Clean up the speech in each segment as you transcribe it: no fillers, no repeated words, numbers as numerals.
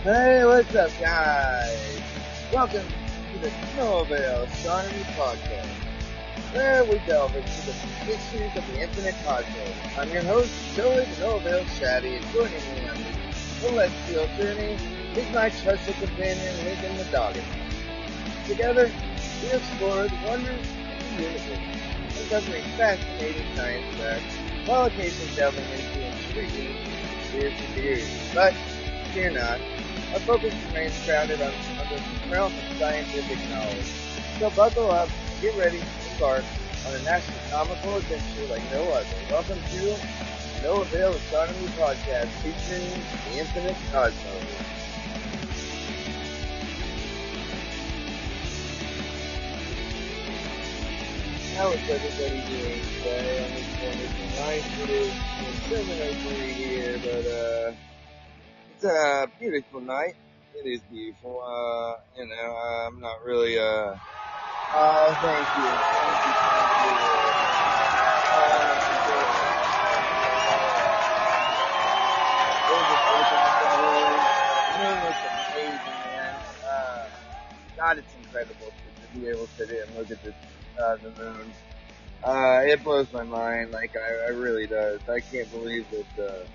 Hey, what's up, guys? Welcome to the Snowville Astronomy Podcast, where we delve into the mysteries of the infinite cosmos. I'm your host, Joey Snowville Shaddy, and joining me on this celestial journey is my trusted companion, Lincoln the Doggy. Together, we explore the wonders of the universe, uncovering fascinating science facts, while occasionally delving into intriguing conspiracy theories. But fear not, our focus remains grounded on the realm of scientific knowledge. So buckle up, get ready to embark on an astronomical adventure like no other. Welcome to No Avail Astronomy Podcast featuring the infinite cosmos. How is everybody doing today on this wonderful night? It is 7:03 here, but it's a beautiful night. It is beautiful. I'm not really, oh, thank you. The moon looks amazing, man. God, it's incredible to be able to sit here and look at this, the moon. It blows my mind, like, I really does. I can't believe that,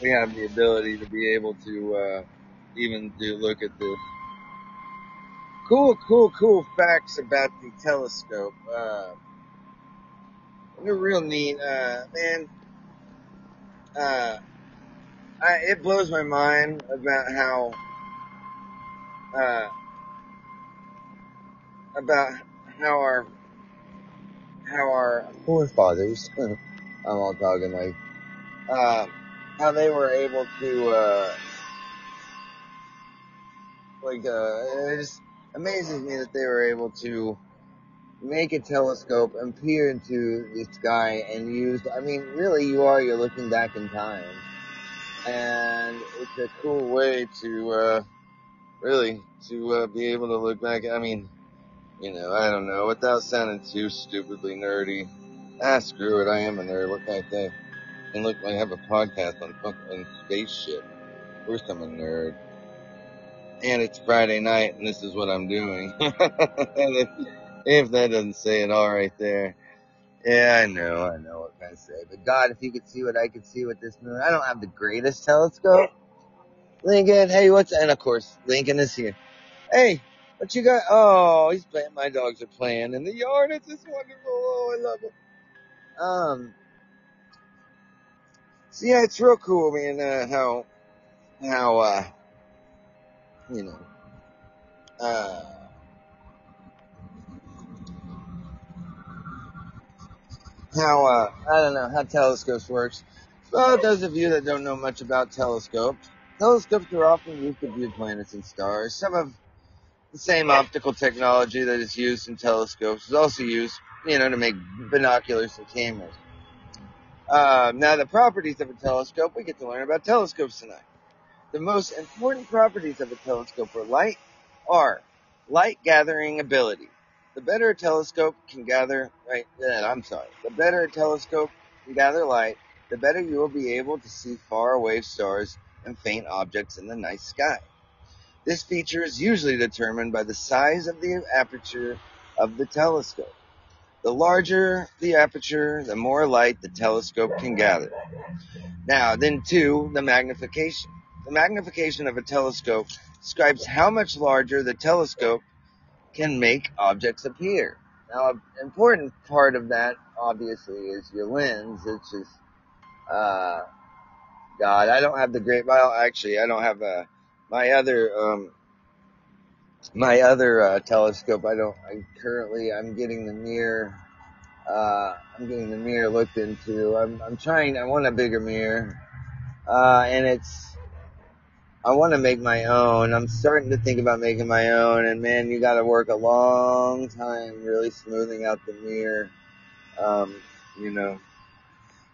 we have the ability to be able to even look at the cool facts about the telescope. They're real neat, man. It blows my mind about how our forefathers, I'm all talking like, how they were able to, it just amazes me that they were able to make a telescope and peer into the sky and really you're looking back in time. And it's a cool way to, be able to look back. I don't know, without sounding too stupidly nerdy. Screw it, I am a nerd, what can I say? And look, I have a podcast on fucking spaceship. Of course I'm a nerd. And it's Friday night, and this is what I'm doing. And if that doesn't say it all right there. Yeah, I know what can I say. But God, if you could see what I could see with this moon. I don't have the greatest telescope. Lincoln, hey, and of course, Lincoln is here. Hey, what you got? Oh, he's playing, my dogs are playing in the yard. It's just wonderful. Oh, I love it. So yeah, it's real cool, man, how, I don't know how telescopes works. Well, those of you that don't know much about telescopes are often used to view planets and stars. Some of the same optical technology that is used in telescopes is also used, to make binoculars and cameras. Now the properties of a telescope, we get to learn about telescopes tonight. The most important properties of a telescope are light gathering ability. The better a telescope can gather light, the better you will be able to see far-away stars and faint objects in the night sky. This feature is usually determined by the size of the aperture of the telescope. The larger the aperture, the more light the telescope can gather. Now, then 2, the magnification. The magnification of a telescope describes how much larger the telescope can make objects appear. Now, an important part of that, obviously, is your lens, which is, God, I don't have I don't have my other telescope. I'm getting the mirror, looked into. I want a bigger mirror, and I want to make my own. I'm starting to think about making my own, and man, you gotta work a long time really smoothing out the mirror, But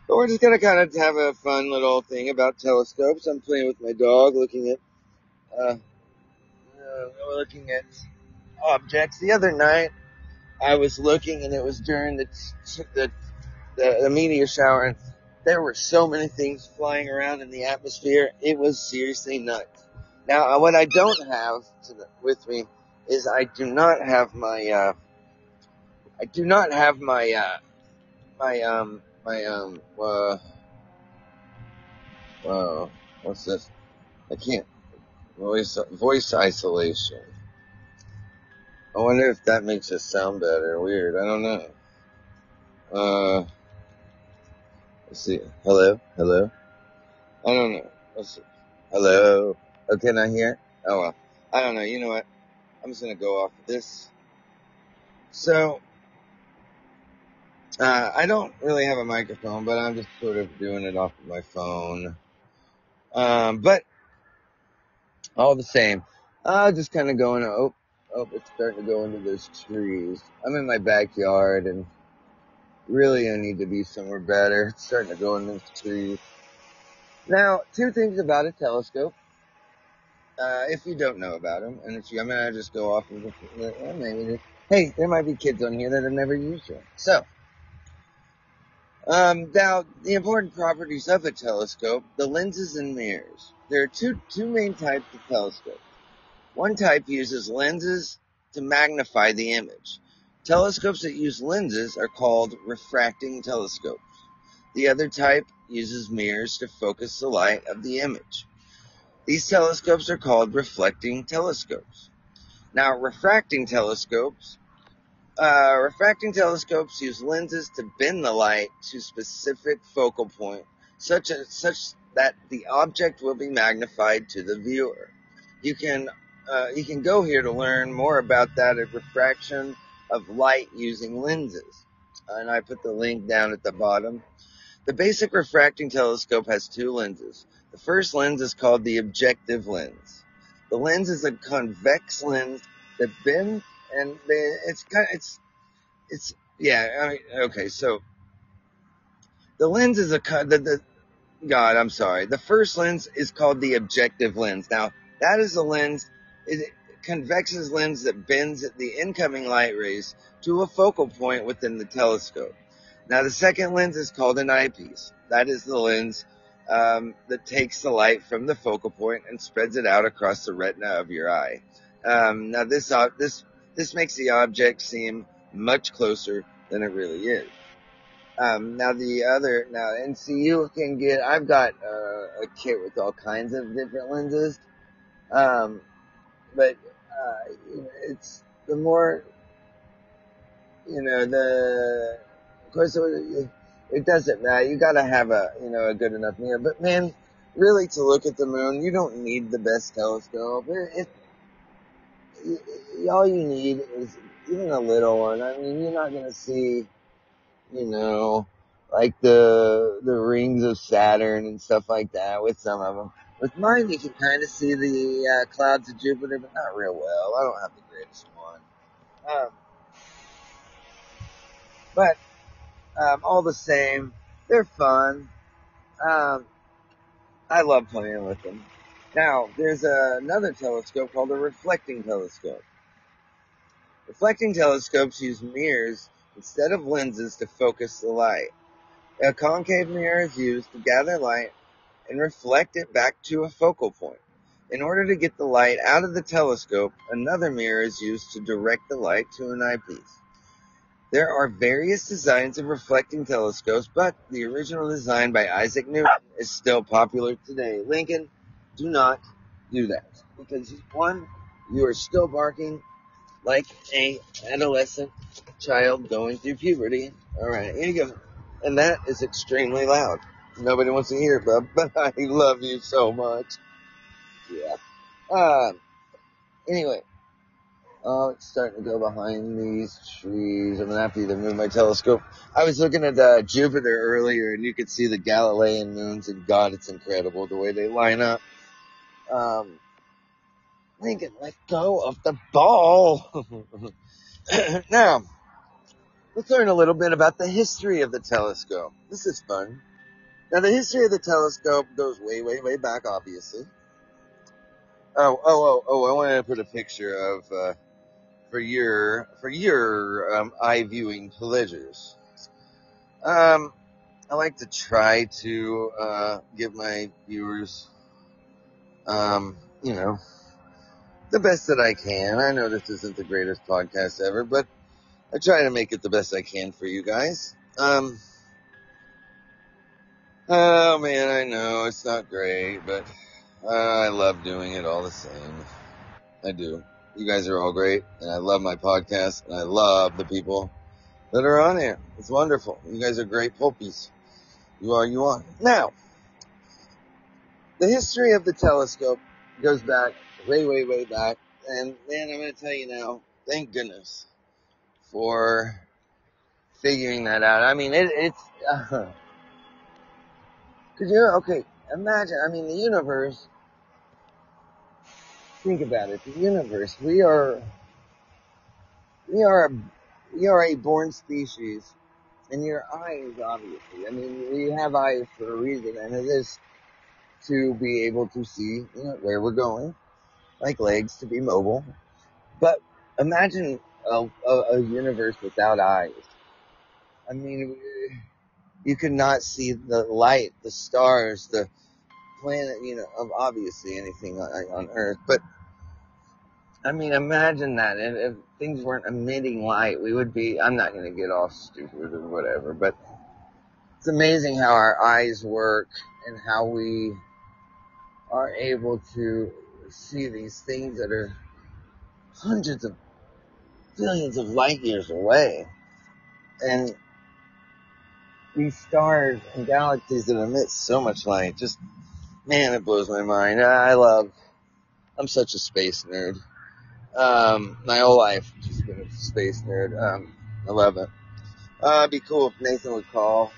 we're just gonna kind of have a fun little thing about telescopes. I'm playing with my dog, looking at objects. The other night, I was looking, and it was during the meteor shower, There were so many things flying around in the atmosphere. It was seriously nuts. Now, what I don't have with me is I do not have my what's this? I can't, voice isolation. I wonder if that makes us sound better. Weird. I don't know. Let's see. Hello? Hello? I don't know. Let's see. Hello? Oh, can I hear? Oh, well. I don't know. You know what? I'm just going to go off of this. So, I don't really have a microphone, but I'm just sort of doing it off of my phone. But all the same, just kind of going, it's starting to go into those trees. I'm in my backyard, and really I need to be somewhere better. It's starting to go into those trees. Now, two things about a telescope. If you don't know about them, and I'm gonna just go off of hey, there might be kids on here that have never used one. So, now the important properties of a telescope: the lenses and mirrors. There are two main types of telescopes. One type uses lenses to magnify the image. Telescopes that use lenses are called refracting telescopes. The other type uses mirrors to focus the light of the image. These telescopes are called reflecting telescopes. Now, refracting telescopes use lenses to bend the light to specific focal point, such that the object will be magnified to the viewer. You can go here to learn more about that at refraction of light using lenses. And I put the link down at the bottom. The basic refracting telescope has two lenses. The first lens is called the objective lens. The lens is a convex lens that bends, and okay. So the lens is the first lens is called the objective lens. Now, that is a lens, it convexes lens that bends the incoming light rays to a focal point within the telescope. Now, the second lens is called an eyepiece. That is the lens that takes the light from the focal point and spreads it out across the retina of your eye. Now, this makes the object seem much closer than it really is. And see, I've got a kit with all kinds of different lenses. But it's the more, of course, it doesn't matter. You gotta have a good enough mirror. But man, really, to look at the moon, you don't need the best telescope. All you need is even a little one. I mean, you're not gonna see, like the rings of Saturn and stuff like that with some of them. With mine, you can kind of see the clouds of Jupiter, but not real well. I don't have the greatest one. But all the same, they're fun. I love playing with them. Now, there's another telescope called a reflecting telescope. Reflecting telescopes use mirrors instead of lenses to focus the light. A concave mirror is used to gather light and reflect it back to a focal point. In order to get the light out of the telescope, another mirror is used to direct the light to an eyepiece. There are various designs of reflecting telescopes, but the original design by Isaac Newton is still popular today. Lincoln, do not do that. Because one, you are still barking like an adolescent child going through puberty. Alright, here you go. And that is extremely loud. Nobody wants to hear it, bub, but I love you so much. Yeah. Anyway. Oh, it's starting to go behind these trees. I'm going to have to either move my telescope. I was looking at Jupiter earlier, and you could see the Galilean moons, and God, it's incredible the way they line up. Lincoln, let go of the ball. Now, let's learn a little bit about the history of the telescope. This is fun. Now, the history of the telescope goes way, way, way back, obviously. I wanted to put a picture of... for your eye viewing pleasures. I like to try to give my viewers, you know, the best that I can. I know this isn't the greatest podcast ever, but I try to make it the best I can for you guys. Oh man, I know it's not great, but I love doing it all the same. I do. You guys are all great, and I love my podcast, and I love the people that are on here. It's wonderful. You guys are great pulpies. You are. Now, the history of the telescope goes back way, way, way back, and man, I'm going to tell you now, thank goodness for figuring that out. I mean, okay, imagine, I mean, the universe, think about it, the universe, we are a born species, and your eyes, obviously, I mean, we have eyes for a reason, and it is to be able to see, where we're going, like legs to be mobile, but imagine a universe without eyes. I mean, you could not see the light, the stars, the planet, obviously anything on Earth. But, I mean, imagine that. If things weren't emitting light, we would be, I'm not going to get all stupid or whatever, but it's amazing how our eyes work and how we are able to see these things that are hundreds of billions of light years away. And these stars and galaxies that emit so much light, just, man, it blows my mind. I'm such a space nerd. My whole life, just been a space nerd. I love it. It'd be cool if Nathan would call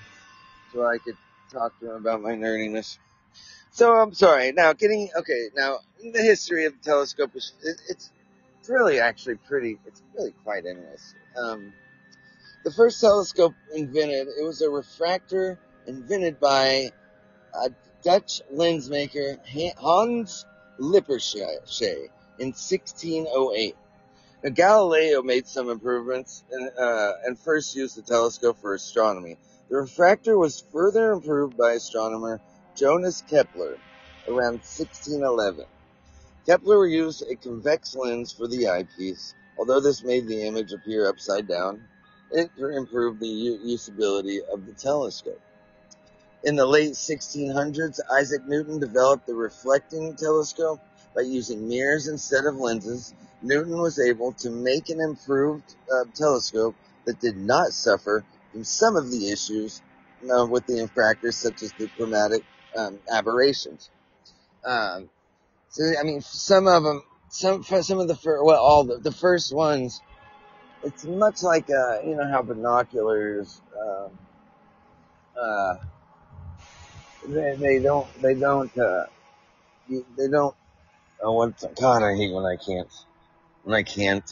so I could talk to him about my nerdiness. So, I'm sorry. Now, the history of the telescope it's really actually it's really quite interesting. The first telescope invented, it was a refractor invented by a Dutch lens maker, Hans Lippershey, in 1608. Now, Galileo made some improvements and first used the telescope for astronomy. The refractor was further improved by astronomer Johannes Kepler around 1611. Kepler used a convex lens for the eyepiece. Although this made the image appear upside down, it improved the usability of the telescope. In the late 1600s, Isaac Newton developed the reflecting telescope by using mirrors instead of lenses. Newton was able to make an improved telescope that did not suffer from some of the issues with the refractors, such as the chromatic aberrations. So, I mean, some of them, the first ones, it's much like, how binoculars, they don't, God, I hate when I can't,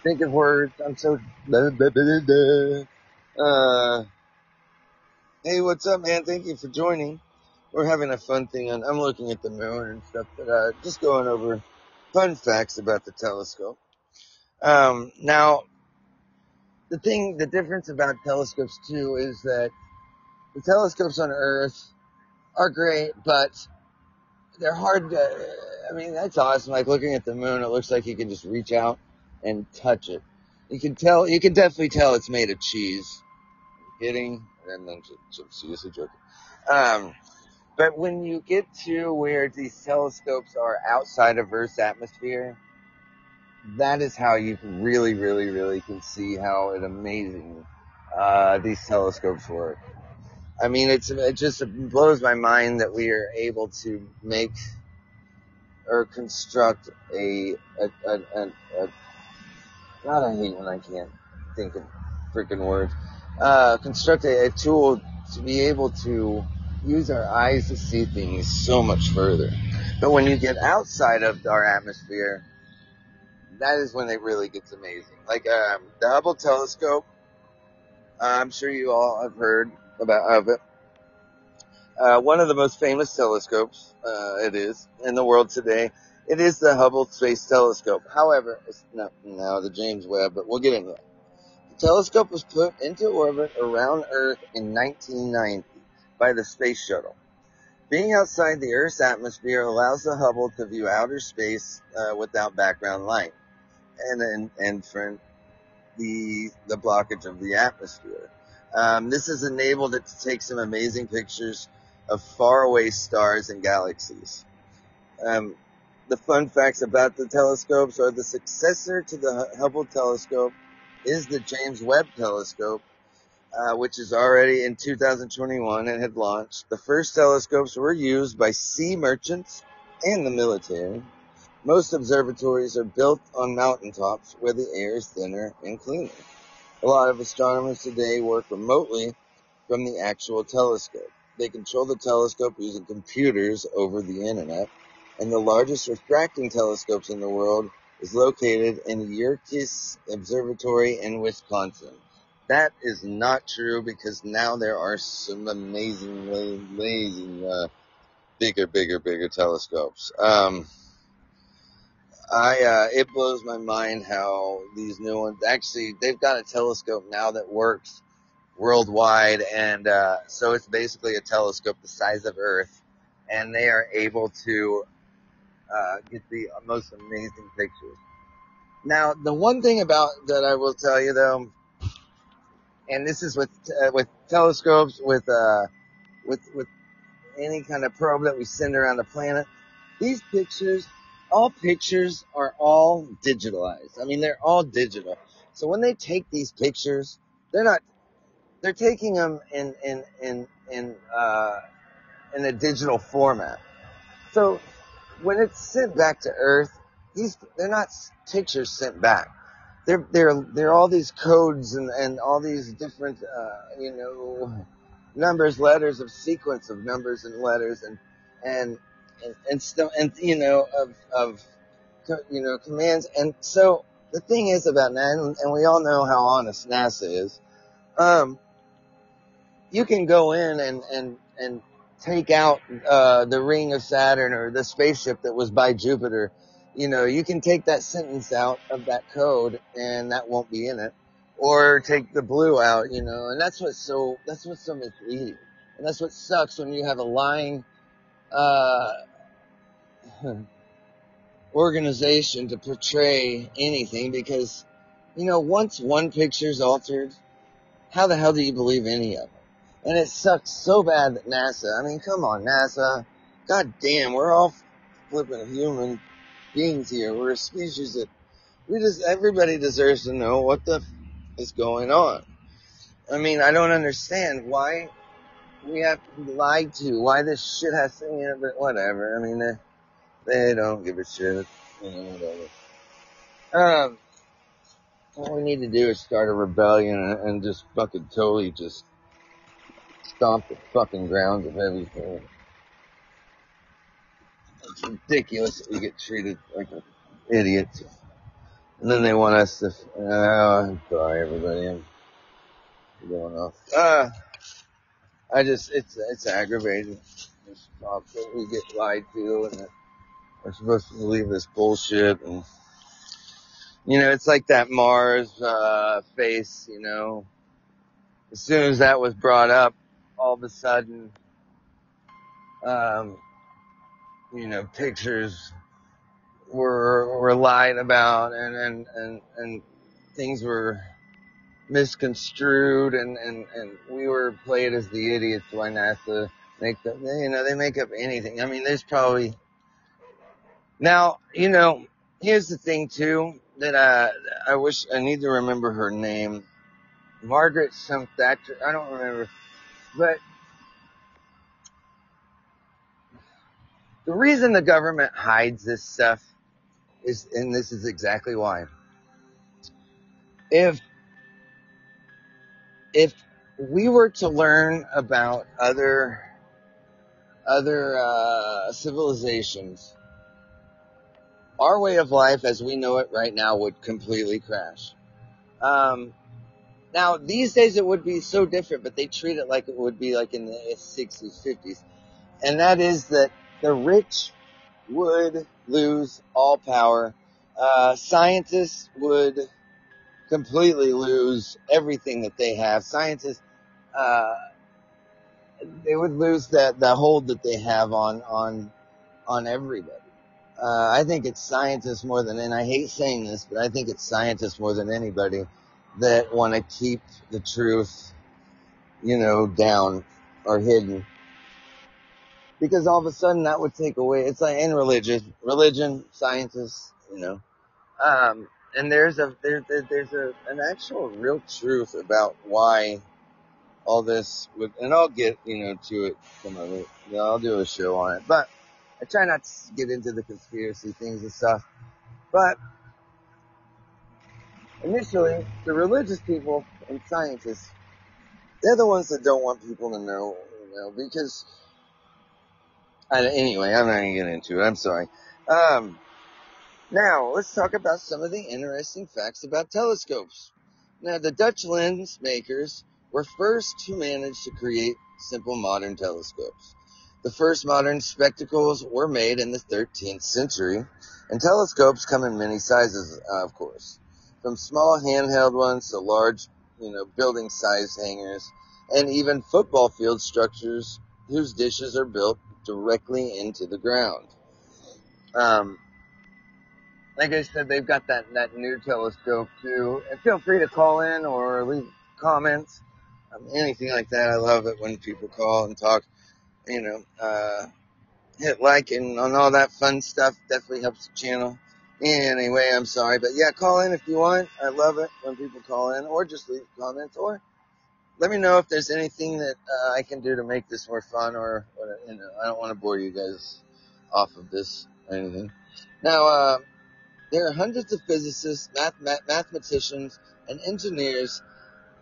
think of words. I'm so, hey, what's up, man? Thank you for joining. We're having a fun thing I'm looking at the moon and stuff, but, just going over fun facts about the telescope. Now, the difference about telescopes too is that the telescopes on Earth are great, but they're hard to, I mean, that's awesome. Like looking at the moon, it looks like you can just reach out and touch it. You can definitely tell it's made of cheese. I'm kidding. And then seriously joking. But when you get to where these telescopes are outside of Earth's atmosphere, that is how you can really, really, really can see how amazing these telescopes work. I mean, it just blows my mind that we are able to make or construct God, I hate when I can't think of freaking words. Construct a tool to be able to use our eyes to see things so much further. But when you get outside of our atmosphere, that is when it really gets amazing. Like the Hubble telescope, I'm sure you all have heard of it. One of the most famous telescopes it is in the world today. It is the Hubble Space Telescope. However, it's not now the James Webb, but we'll get into that. telescope was put into orbit around Earth in 1990 by the Space Shuttle. Being outside the Earth's atmosphere allows the Hubble to view outer space without background light and for the blockage of the atmosphere. This has enabled it to take some amazing pictures of faraway stars and galaxies. The fun facts about the telescopes are the successor to the Hubble telescope is the James Webb telescope, which is already in 2021 and had launched. The first telescopes were used by sea merchants and the military. Most observatories are built on mountaintops where the air is thinner and cleaner. A lot of astronomers today work remotely from the actual telescope. They control the telescope using computers over the internet, and the largest refracting telescopes in the world is located in Yerkes Observatory in Wisconsin. That is not true because now there are some amazingly bigger telescopes. It blows my mind how these new ones, actually, they've got a telescope now that works worldwide, and so it's basically a telescope the size of Earth, and they are able to get the most amazing pictures. Now, the one thing about that I will tell you though, and this is with telescopes, with any kind of probe that we send around the planet, these pictures, all pictures are all digitalized. I mean, they're all digital. So when they take these pictures, they're taking them in a digital format. So when it's sent back to Earth, they're not pictures sent back. They're all these codes and all these different, numbers, letters, of sequence of numbers and letters and commands. And so the thing is about NASA, and we all know how honest NASA is, you can go in and take out the ring of Saturn or the spaceship that was by Jupiter. You can take that sentence out of that code and that won't be in it. Or take the blue out, and that's what's so misleading. And that's what sucks when you have a lying organization to portray anything, because, once one picture's altered, how the hell do you believe any of them? And it sucks so bad that NASA, I mean, come on, NASA. God damn, we're all flipping human beings here. We're a species that everybody deserves to know what the is going on. I mean, I don't understand why we have to be lied to, why this shit has to, but whatever. I mean, they don't give a shit, whatever. All we need to do is start a rebellion and just fucking totally just stomp the fucking grounds of everything. It's ridiculous that we get treated like idiots. And then they want us to, I'm sorry everybody, I'm going off. It's aggravating. That we get lied to and that we're supposed to believe this bullshit. And, it's like that Mars, face, as soon as that was brought up, all of a sudden, pictures were lied about and things were misconstrued and we were played as the idiots by NASA. They make up anything. I mean, there's probably, now, here's the thing too, that, I wish, I need to remember her name. Margaret some Thatcher, I don't remember, but the reason the government hides this stuff is, and this is exactly why. If we were to learn about other civilizations, our way of life as we know it right now would completely crash. Now, these days it would be so different, but they treat it like it would be like in the 60s, 50s. And that is that the rich would lose all power. Scientists would completely lose everything that they have. Scientists, they would lose the hold that they have on everybody. I think it's scientists more than, and I hate saying this, but I think it's scientists more than anybody that want to keep the truth, down or hidden. Because all of a sudden that would take away, it's like in religion, scientists, and there's an actual real truth about why all this would, and I'll get, to it some of it. I'll do a show on it, but I try not to get into the conspiracy things and stuff. But initially, the religious people and scientists, they're the ones that don't want people to know, because, anyway, I'm not going to get into it. I'm sorry. Now, let's talk about some of the interesting facts about telescopes. Now, the Dutch lens makers were first to manage to create simple modern telescopes. The first modern spectacles were made in the 13th century, and telescopes come in many sizes, of course, from small handheld ones to large, building-sized hangars, and even football field structures whose dishes are built directly into the ground. Like I said, they've got that new telescope too. And feel free to call in or leave comments. Anything like that. I love it when people call and talk. Hit like and on all that fun stuff. Definitely helps the channel. Anyway, I'm sorry. But yeah, call in if you want. I love it when people call in, or just leave comments, or let me know if there's anything that I can do to make this more fun, or I don't want to bore you guys off of this or anything. Now, there are hundreds of physicists, mathematicians, and engineers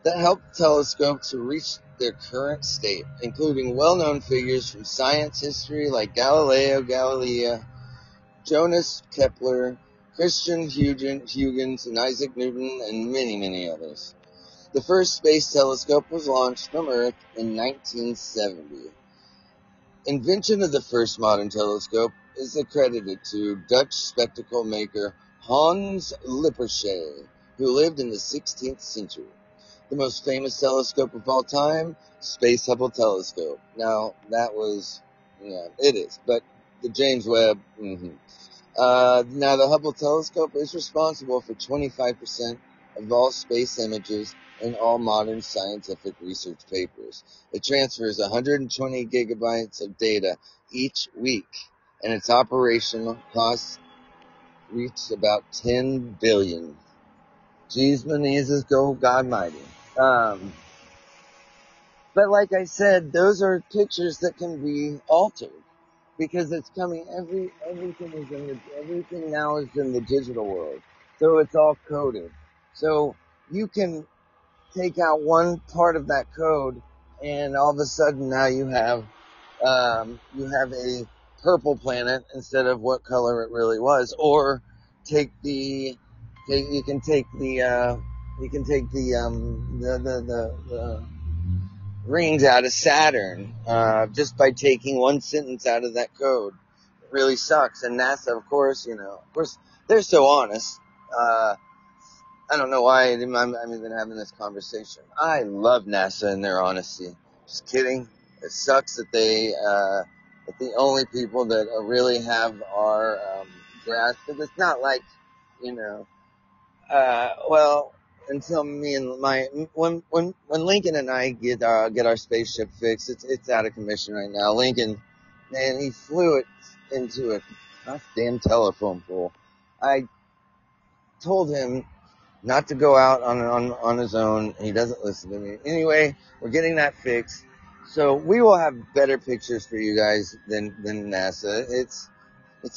that helped the telescope to reach their current state, including well-known figures from science history like Galileo Galilei, Johannes Kepler, Christian Huygens, and Isaac Newton, and many, many others. The first space telescope was launched from Earth in 1970. Invention of the first modern telescope is accredited to Dutch spectacle maker Hans Lippershey, who lived in the 16th century. The most famous telescope of all time, Space Hubble Telescope. Now, it is, but the James Webb, now the Hubble Telescope is responsible for 25% of all space images in all modern scientific research papers. It transfers 120 gigabytes of data each week, and its operational costs reach about $10 billion. Jeez, Manizas, go God mighty. But like I said, those are pictures that can be altered because it's coming. Everything now is in the digital world, so it's all coded. So you can take out one part of that code, and all of a sudden now you have a purple planet instead of what color it really was. Or you can take the rings out of Saturn just by taking one sentence out of that code. It really sucks. And NASA, of course, they're so honest. I don't know why I'm even having this conversation. I love NASA and their honesty. Just kidding. It sucks that that the only people that really have our grasp. Because it's not like, until me and when Lincoln and I get our spaceship fixed, it's out of commission right now. Lincoln, man, he flew it into a damn telephone pole. I told him not to go out on his own. He doesn't listen to me. Anyway, we're getting that fixed. So we will have better pictures for you guys than NASA. It's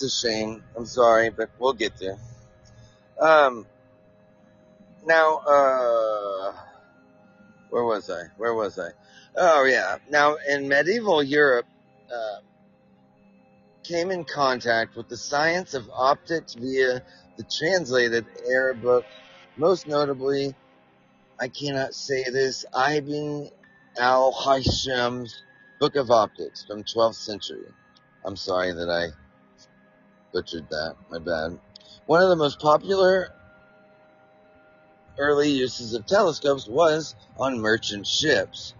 a shame. I'm sorry, but we'll get there. Now, where was I? Oh yeah. Now, in medieval Europe, came in contact with the science of optics via the translated Arab book, most notably, I cannot say this, Ibn al-Haytham's Book of Optics from 12th century. I'm sorry that I butchered that. My bad. One of the most popular early uses of telescopes was on merchant ships,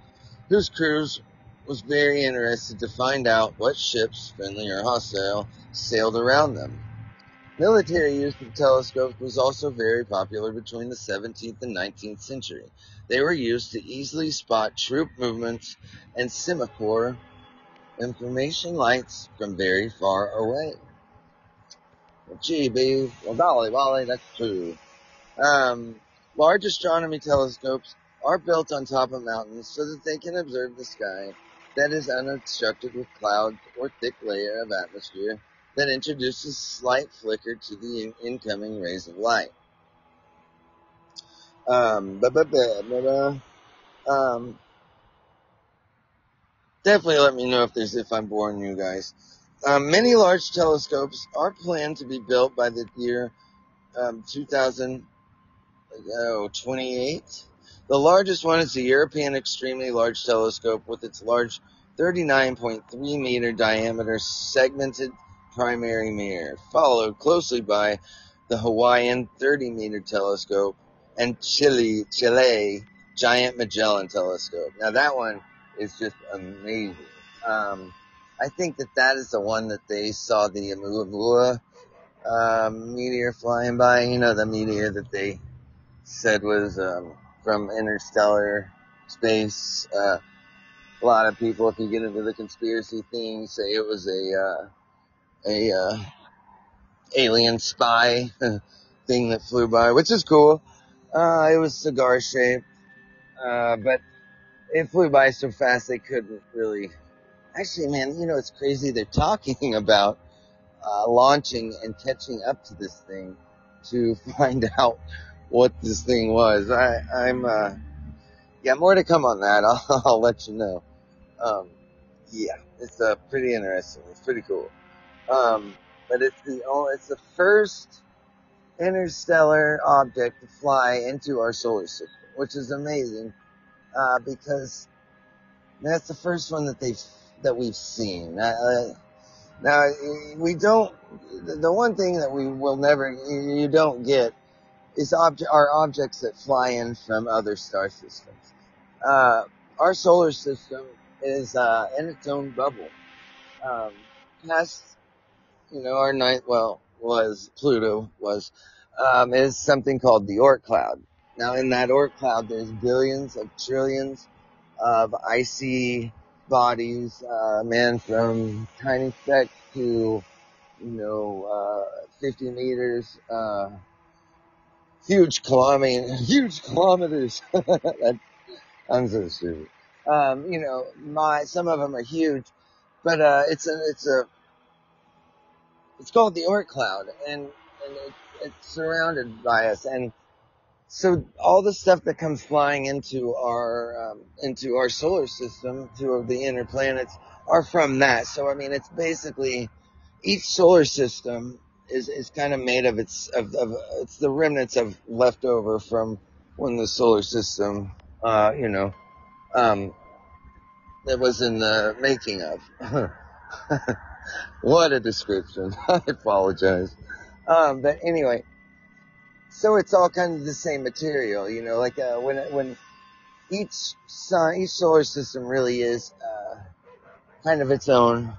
whose crews was very interested to find out what ships, friendly or hostile, sailed around them. Military use of telescopes was also very popular between the 17th and 19th century. They were used to easily spot troop movements and semaphore information lights from very far away. Well, gee, babe, well, golly, Wally, that's true. Large astronomy telescopes are built on top of mountains so that they can observe the sky that is unobstructed with clouds or thick layer of atmosphere that introduces slight flicker to the incoming rays of light. Definitely let me know if I'm boring you guys. Many large telescopes are planned to be built by the year 2028. The largest one is the European Extremely Large Telescope with its large 39.3 meter diameter segmented primary mirror, followed closely by the Hawaiian 30 meter telescope and Chile Giant Magellan Telescope. Now that one is just amazing. I think that is the one that they saw the Oumuamua meteor flying by. You know, the meteor that they said was from interstellar space. A lot of people, if you get into the conspiracy thing, say it was a alien spy thing that flew by, which is cool. It was cigar shaped, but it flew by so fast they couldn't really. Actually, man, you know it's crazy. They're talking about launching and catching up to this thing to find out what this thing was. I'm more to come on that. I'll let you know. Yeah, it's pretty interesting. It's pretty cool. But it's the first interstellar object to fly into our solar system, which is amazing, because that's the first one that we've seen. Now, we don't, the one thing that you don't get is objects that fly in from other star systems. Our solar system is, in its own bubble. Past, our Pluto is something called the Oort cloud. Now, in that Oort cloud, there's billions of trillions of icy bodies, from tiny specks to, 50 meters, huge kilometers. I'm so stupid. Some of them are huge, but, it's called the Oort cloud, and it's surrounded by us. And so all the stuff that comes flying into our solar system, to the inner planets, are from that. So, I mean, it's basically, each solar system is kind of made of it's the remnants of leftover from when the solar system, that was in the making of. What a description. I apologize. But anyway, so it's all kind of the same material, like, when each solar system really is, kind of its own,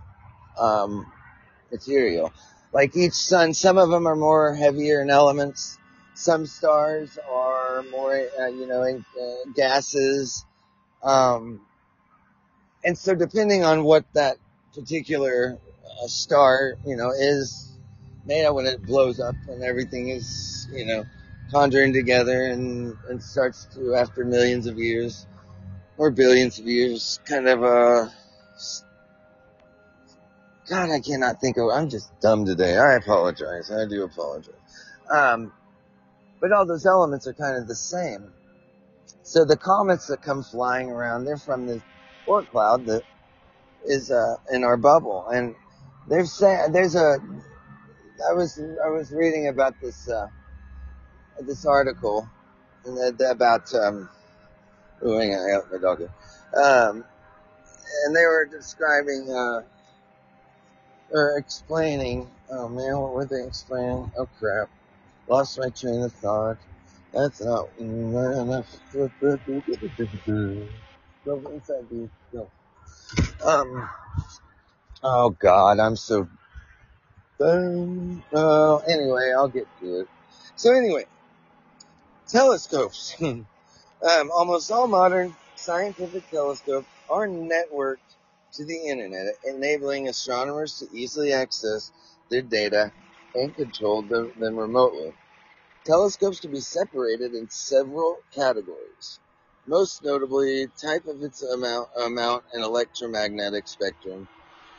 material. Like each sun, some of them are more heavier in elements. Some stars are more, in gases. And so depending on what that particular star, is made of when it blows up and everything is, conjuring together and starts to, after millions of years or billions of years, kind of, God, I cannot think of, I'm just dumb today. I apologize. I do apologize. But all those elements are kind of the same. So the comets that come flying around, they're from the Oort cloud that is, in our bubble. And I was reading about this article about, hang on, I got my dog here. And they were describing, or explaining, oh man, what were they explaining? Oh crap. Lost my train of thought. That's not enough. Go inside, dude. Go. Oh God, I'm so done. Anyway, I'll get to it. So anyway, telescopes. Almost all modern scientific telescopes are networked to the internet, enabling astronomers to easily access their data and control them remotely. Telescopes can be separated in several categories, most notably type of its amount and electromagnetic spectrum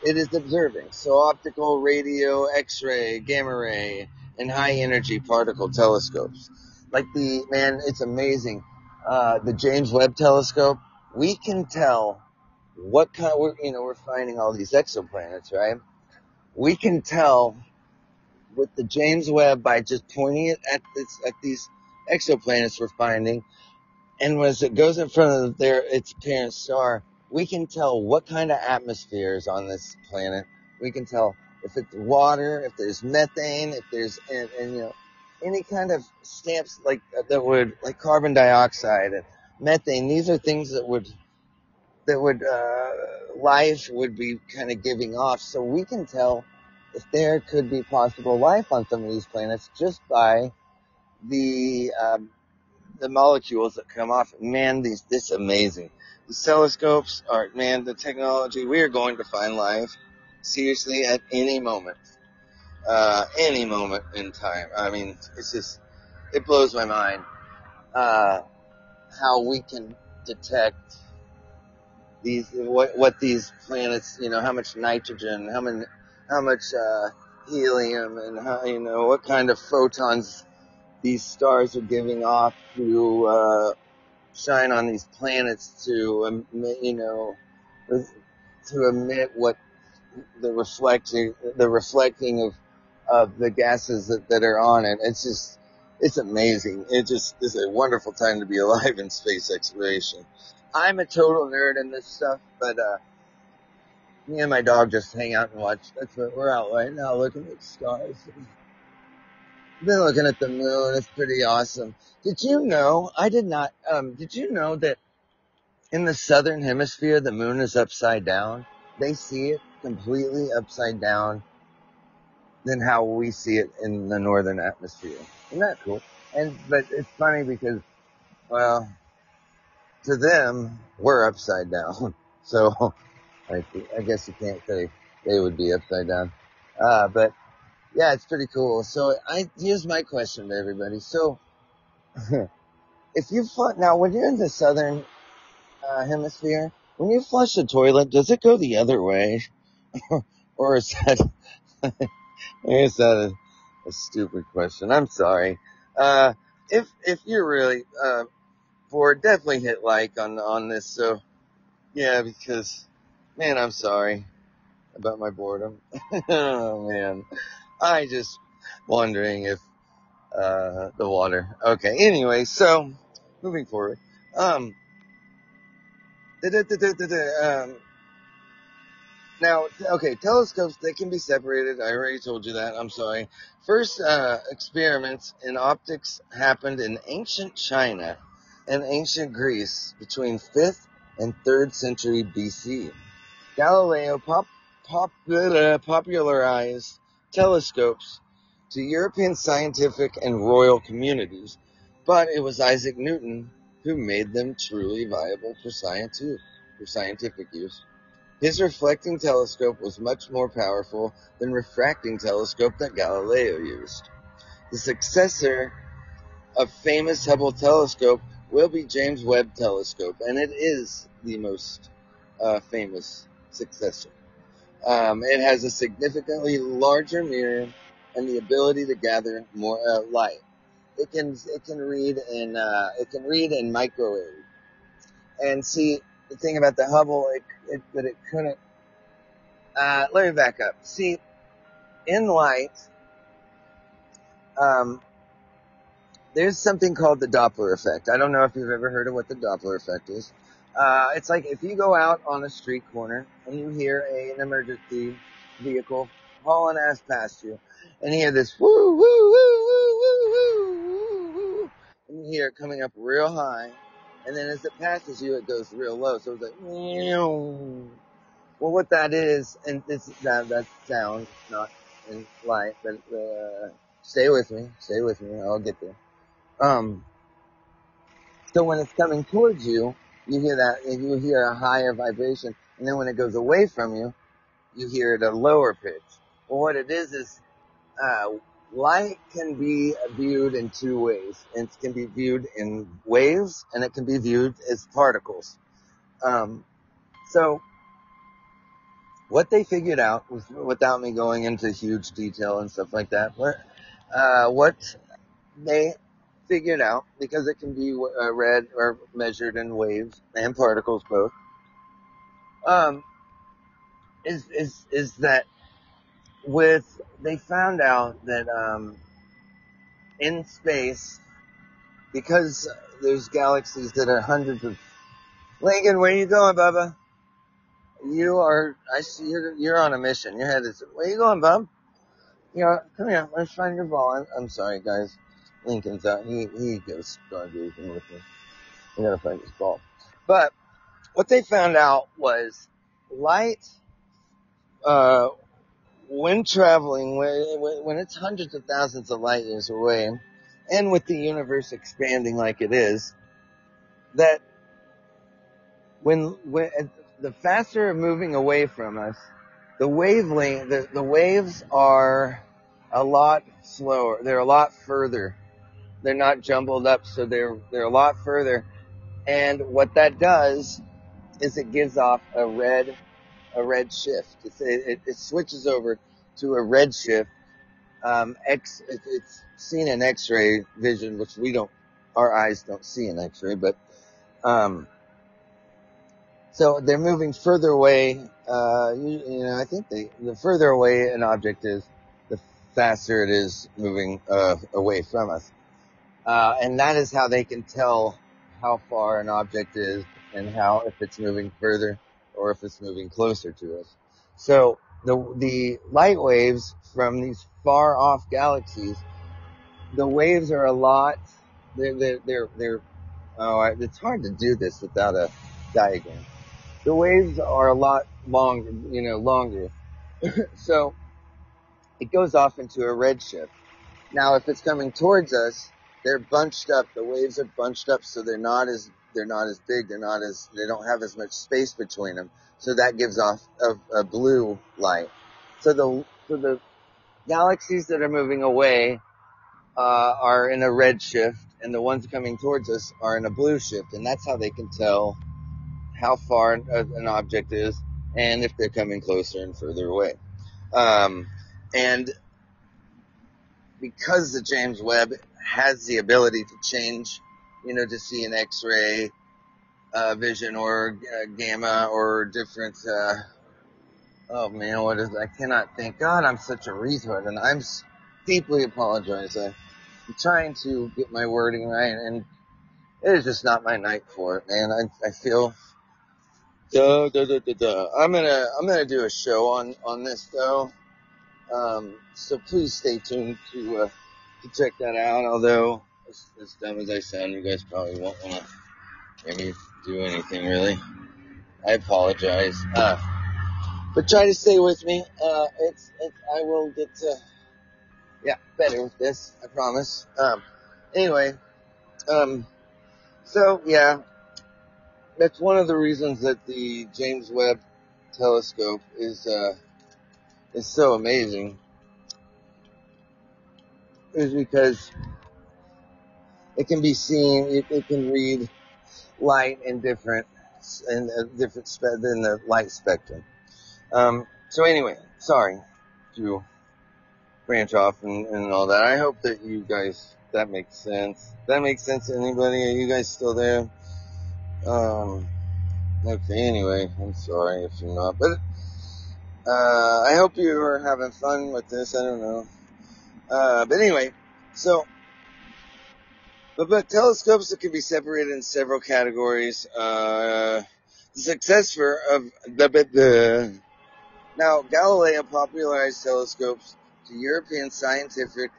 it is observing. So optical, radio, X-ray, gamma ray, and high energy particle telescopes. Like it's amazing. The James Webb Telescope, we can tell what kind, we're finding all these exoplanets, right? We can tell with the James Webb by just pointing it at these exoplanets we're finding, and as it goes in front of its parent star, we can tell what kind of atmosphere is on this planet. We can tell if it's water, if there's methane, if there's and any kind of stamps like carbon dioxide and methane. These are things that would life would be kind of giving off. So we can tell if there could be possible life on some of these planets just by the the molecules that come off. Man, this amazing. The telescopes are, man, the technology. We are going to find life seriously at any moment in time. I mean, it blows my mind how we can detect what these planets, how much nitrogen, how much helium, and what kind of photons these stars are giving off to shine on these planets to emit what the reflecting of the gases that are on it. It's amazing. It just is a wonderful time to be alive in space exploration. I'm a total nerd in this stuff, but me and my dog just hang out and watch. That's what we're out right now, looking at stars. Been looking at the moon. It's pretty awesome. Did you know? I did not. Did you know that in the southern hemisphere, the moon is upside down? They see it completely upside down than how we see it in the northern atmosphere. Isn't that cool? But it's funny because, well, to them, we're upside down. So I guess you can't say they would be upside down. But yeah, it's pretty cool. So here's my question to everybody. So now when you're in the southern hemisphere, when you flush the toilet, does it go the other way? Or is that a stupid question? I'm sorry. If you're really, bored, definitely hit like on this. So yeah, because man, I'm sorry about my boredom. Oh man. I just wondering if, the water. Okay. Anyway, so moving forward. Um, Now, okay, telescopes, they can be separated. I already told you that. I'm sorry. First experiments in optics happened in ancient China and ancient Greece between 5th and 3rd century BC. Galileo popularized telescopes to European scientific and royal communities, but it was Isaac Newton who made them truly viable for scientific use. His reflecting telescope was much more powerful than refracting telescope that Galileo used. The successor of famous Hubble telescope will be James Webb telescope, and it is the most famous successor. It has a significantly larger mirror and the ability to gather more light. It can read in microwave. And see, the thing about the Hubble, that it couldn't. Let me back up. See, in light, um, there's something called the Doppler effect. I don't know if you've ever heard of what the Doppler effect is. It's like if you go out on a street corner and you hear an emergency vehicle hauling ass past you, and you hear this woo woo woo woo woo woo woo woo, can hear it coming up real high, and then as it passes you, it goes real low. So it's like, meow. Well, what that is, and that sound, not in light, but stay with me, I'll get there. So when it's coming towards you, you hear a higher vibration, and then when it goes away from you, you hear it at a lower pitch. Well, what it is light can be viewed in two ways. It can be viewed in waves, and it can be viewed as particles. So what they figured out was, without me going into huge detail and stuff like that, what they figured out, because it can be read or measured in waves and particles both, is that they found out that in space, because there's galaxies that are hundreds of... Lincoln, where you going, Bubba? I see you're on a mission. Your head is... Where you going, Bub? Come here. Let's find your ball. I'm sorry, guys. Lincoln's out. He goes stargazing with me. We gotta find his ball. But what they found out was light, when traveling, when it's hundreds of thousands of light years away, and with the universe expanding like it is, that when the faster it's moving away from us, the wavelength, the waves are a lot slower. They're a lot further. They're not jumbled up, so they're a lot further. And what that does is it gives off a red shift. It switches over to a red shift. It's seen in X-ray vision, which our eyes don't see in X-ray, but so they're moving further away. I think the further away an object is, the faster it is moving away from us. And that is how they can tell how far an object is, and if it's moving further or if it's moving closer to us. So the light waves from these far off galaxies, the waves are a lot. It's hard to do this without a diagram. The waves are a lot longer. So it goes off into a redshift. Now, if it's coming towards us, they're bunched up. The waves are bunched up, so they're not as big. They don't have as much space between them. So that gives off a blue light. So the galaxies that are moving away are in a red shift, and the ones coming towards us are in a blue shift, and that's how they can tell how far an object is, and if they're coming closer and further away. And because the James Webb has the ability to change, to see an X-ray vision or gamma or different, I cannot think. God, I'm such a retard, and I'm deeply apologize. I'm trying to get my wording right, and it is just not my night for it, man. I feel... I'm gonna do a show on this, though. So please stay tuned to check that out. Although, as dumb as I sound, you guys probably won't want to hear me do anything, really. I apologize. But try to stay with me. I will get better with this, I promise. Anyway, so yeah, that's one of the reasons that the James Webb Telescope is so amazing, is because it can be seen, it can read light in different than the light spectrum. So anyway, sorry to branch off and all that. I hope that you guys, that makes sense. That makes sense to anybody? Are you guys still there? Okay, anyway, I'm sorry if you're not, but I hope you are having fun with this. I don't know. But anyway, so, but telescopes that can be separated in several categories. The success now, Galileo popularized telescopes to European scientific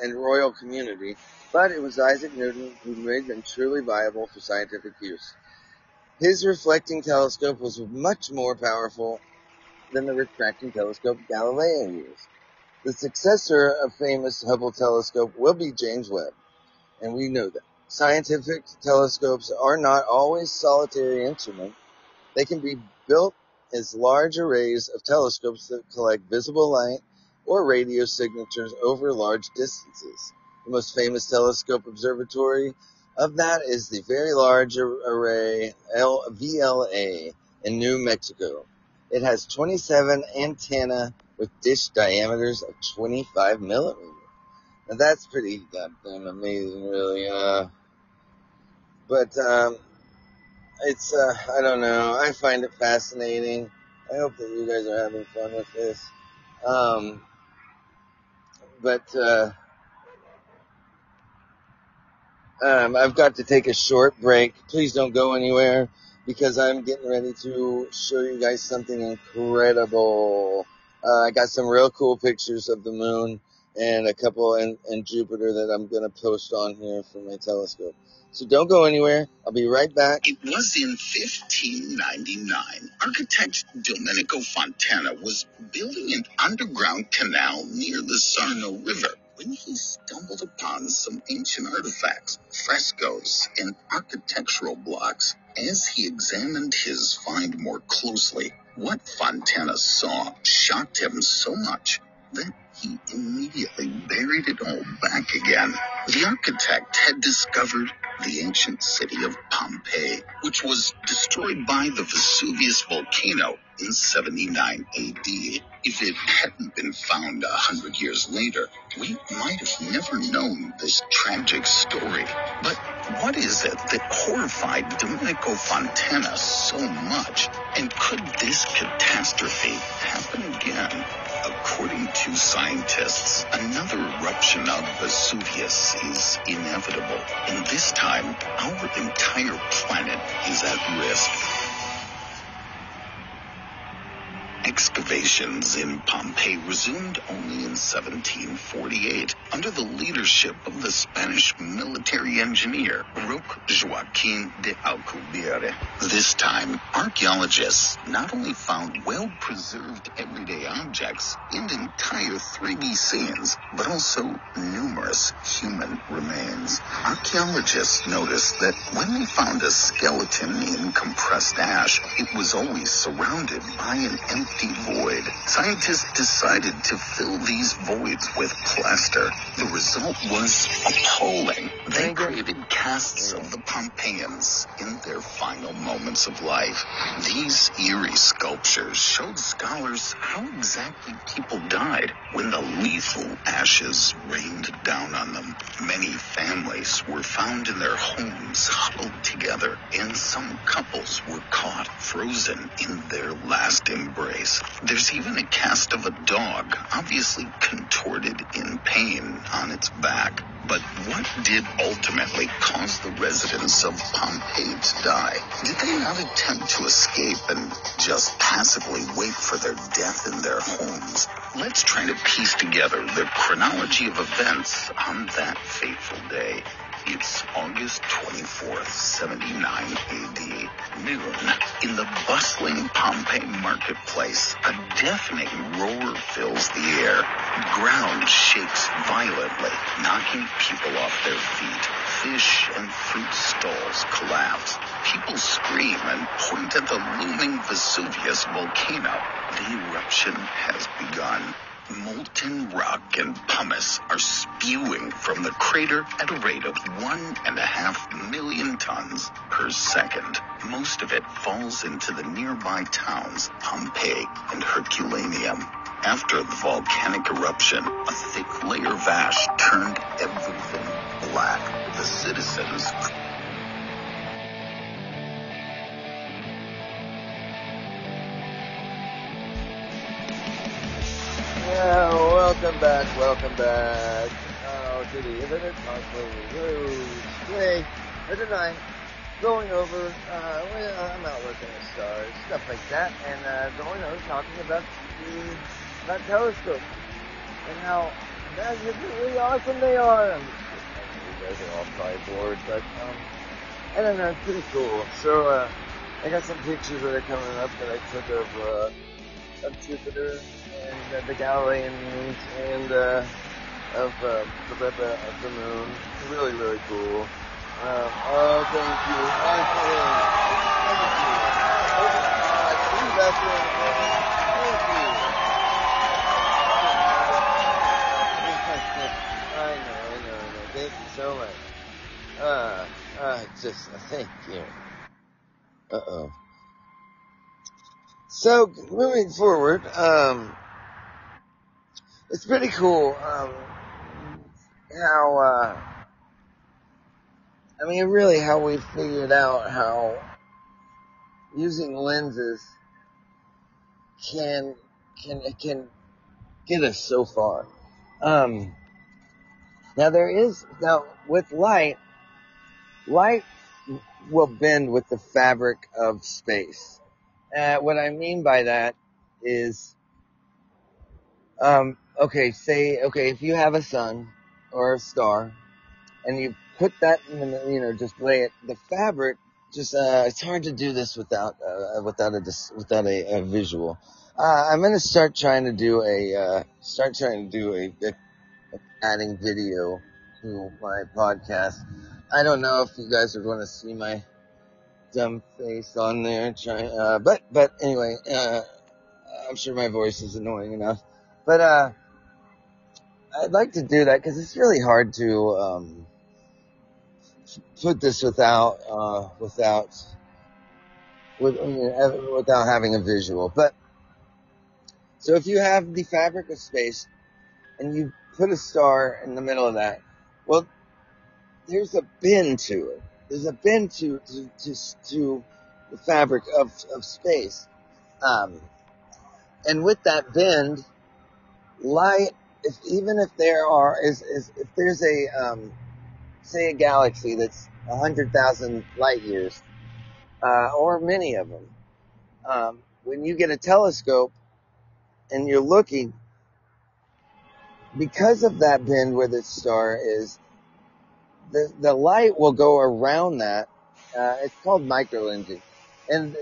and royal community but it was Isaac Newton who made them truly viable for scientific use. His reflecting telescope was much more powerful than the refracting telescope Galileo used. The successor of famous Hubble telescope will be James Webb, and we know that. Scientific telescopes are not always solitary instruments. They can be built as large arrays of telescopes that collect visible light or radio signatures over large distances. The most famous telescope observatory of that is the Very Large Array VLA in New Mexico. It has 27 antennae with dish diameters of 25 millimeters. Now that's pretty goddamn amazing, really. But it's, I don't know. I find it fascinating. I hope that you guys are having fun with this. I've got to take a short break. Please don't go anywhere because I'm getting ready to show you guys something incredible. I got some real cool pictures of the moon and a couple in Jupiter that I'm going to post on here from my telescope. So don't go anywhere. I'll be right back. It was in 1599. Architect Domenico Fontana was building an underground canal near the Sarno River when he stumbled upon some ancient artifacts, frescoes, and architectural blocks. As he examined his find more closely, what Fontana saw shocked him so much that he immediately buried it all back again. The architect had discovered the ancient city of Pompeii, which was destroyed by the Vesuvius volcano in 79 AD. If it hadn't been found 100 years later, we might have never known this tragic story. But what is it that horrified Domenico Fontana so much? And could this catastrophe happen again? According to scientists, another eruption of Vesuvius is inevitable, and this time, our entire planet is at risk. Excavations in Pompeii resumed only in 1748 under the leadership of the Spanish military engineer Roque Joaquin de Alcubierre. This time, archaeologists not only found well-preserved everyday objects and entire 3D scenes, but also numerous human remains. Archaeologists noticed that when they found a skeleton in compressed ash, it was always surrounded by an empty void. Scientists decided to fill these voids with plaster. The result was appalling. They created casts of the Pompeians in their final moments of life. These eerie sculptures showed scholars how exactly people died when the lethal ashes rained down on them. Many families were found in their homes huddled together, and some couples were caught frozen in their last embrace. There's even a cast of a dog, obviously contorted in pain on its back. But what did ultimately cause the residents of Pompeii to die? Did they not attempt to escape and just passively wait for their death in their homes? Let's try to piece together the chronology of events on that fateful day. It's August 24th, 79 AD, noon. In the bustling Pompeii marketplace, a deafening roar fills the air. The ground shakes violently, knocking people off their feet. Fish and fruit stalls collapse. People scream and point at the looming Vesuvius volcano. The eruption has begun. Molten rock and pumice are spewing from the crater at a rate of 1.5 million tons per second. Most of it falls into the nearby towns Pompeii and Herculaneum. After the volcanic eruption, a thick layer of ash turned everything black. The citizens Welcome back. To the Infinite Cosplay Today, or tonight, going over, I'm out looking at stars, stuff like that, and going over talking about telescopes, and how magnificently awesome they are. I'm just guys are all probably bored, but I don't know, it's pretty cool. So I got some pictures that are coming up that I took of Jupiter and the Galilean moons and of the moon. Really, really cool. Oh, thank you. Thank you. I know. Thank you so much. Thank you. Uh-oh. So, moving forward, it's pretty cool, how we figured out how using lenses can get us so far. Now with light will bend with the fabric of space. What I mean by that is, if you have a sun or a star and you put that in, just lay it, the fabric, it's hard to do this without a visual. I'm going to start trying to do adding video to my podcast. I don't know if you guys are going to see my dumb face on there, but anyway, I'm sure my voice is annoying enough, but I'd like to do that because it's really hard to put this without having a visual. But so if you have the fabric of space and you put a star in the middle of that, well, there's a bend to it. There's a bend to the fabric of space. And with that bend, light, if there's say a galaxy that's 100,000 light years, or many of them, when you get a telescope and you're looking, because of that bend where the star is, the light will go around that. It's called microlensing, and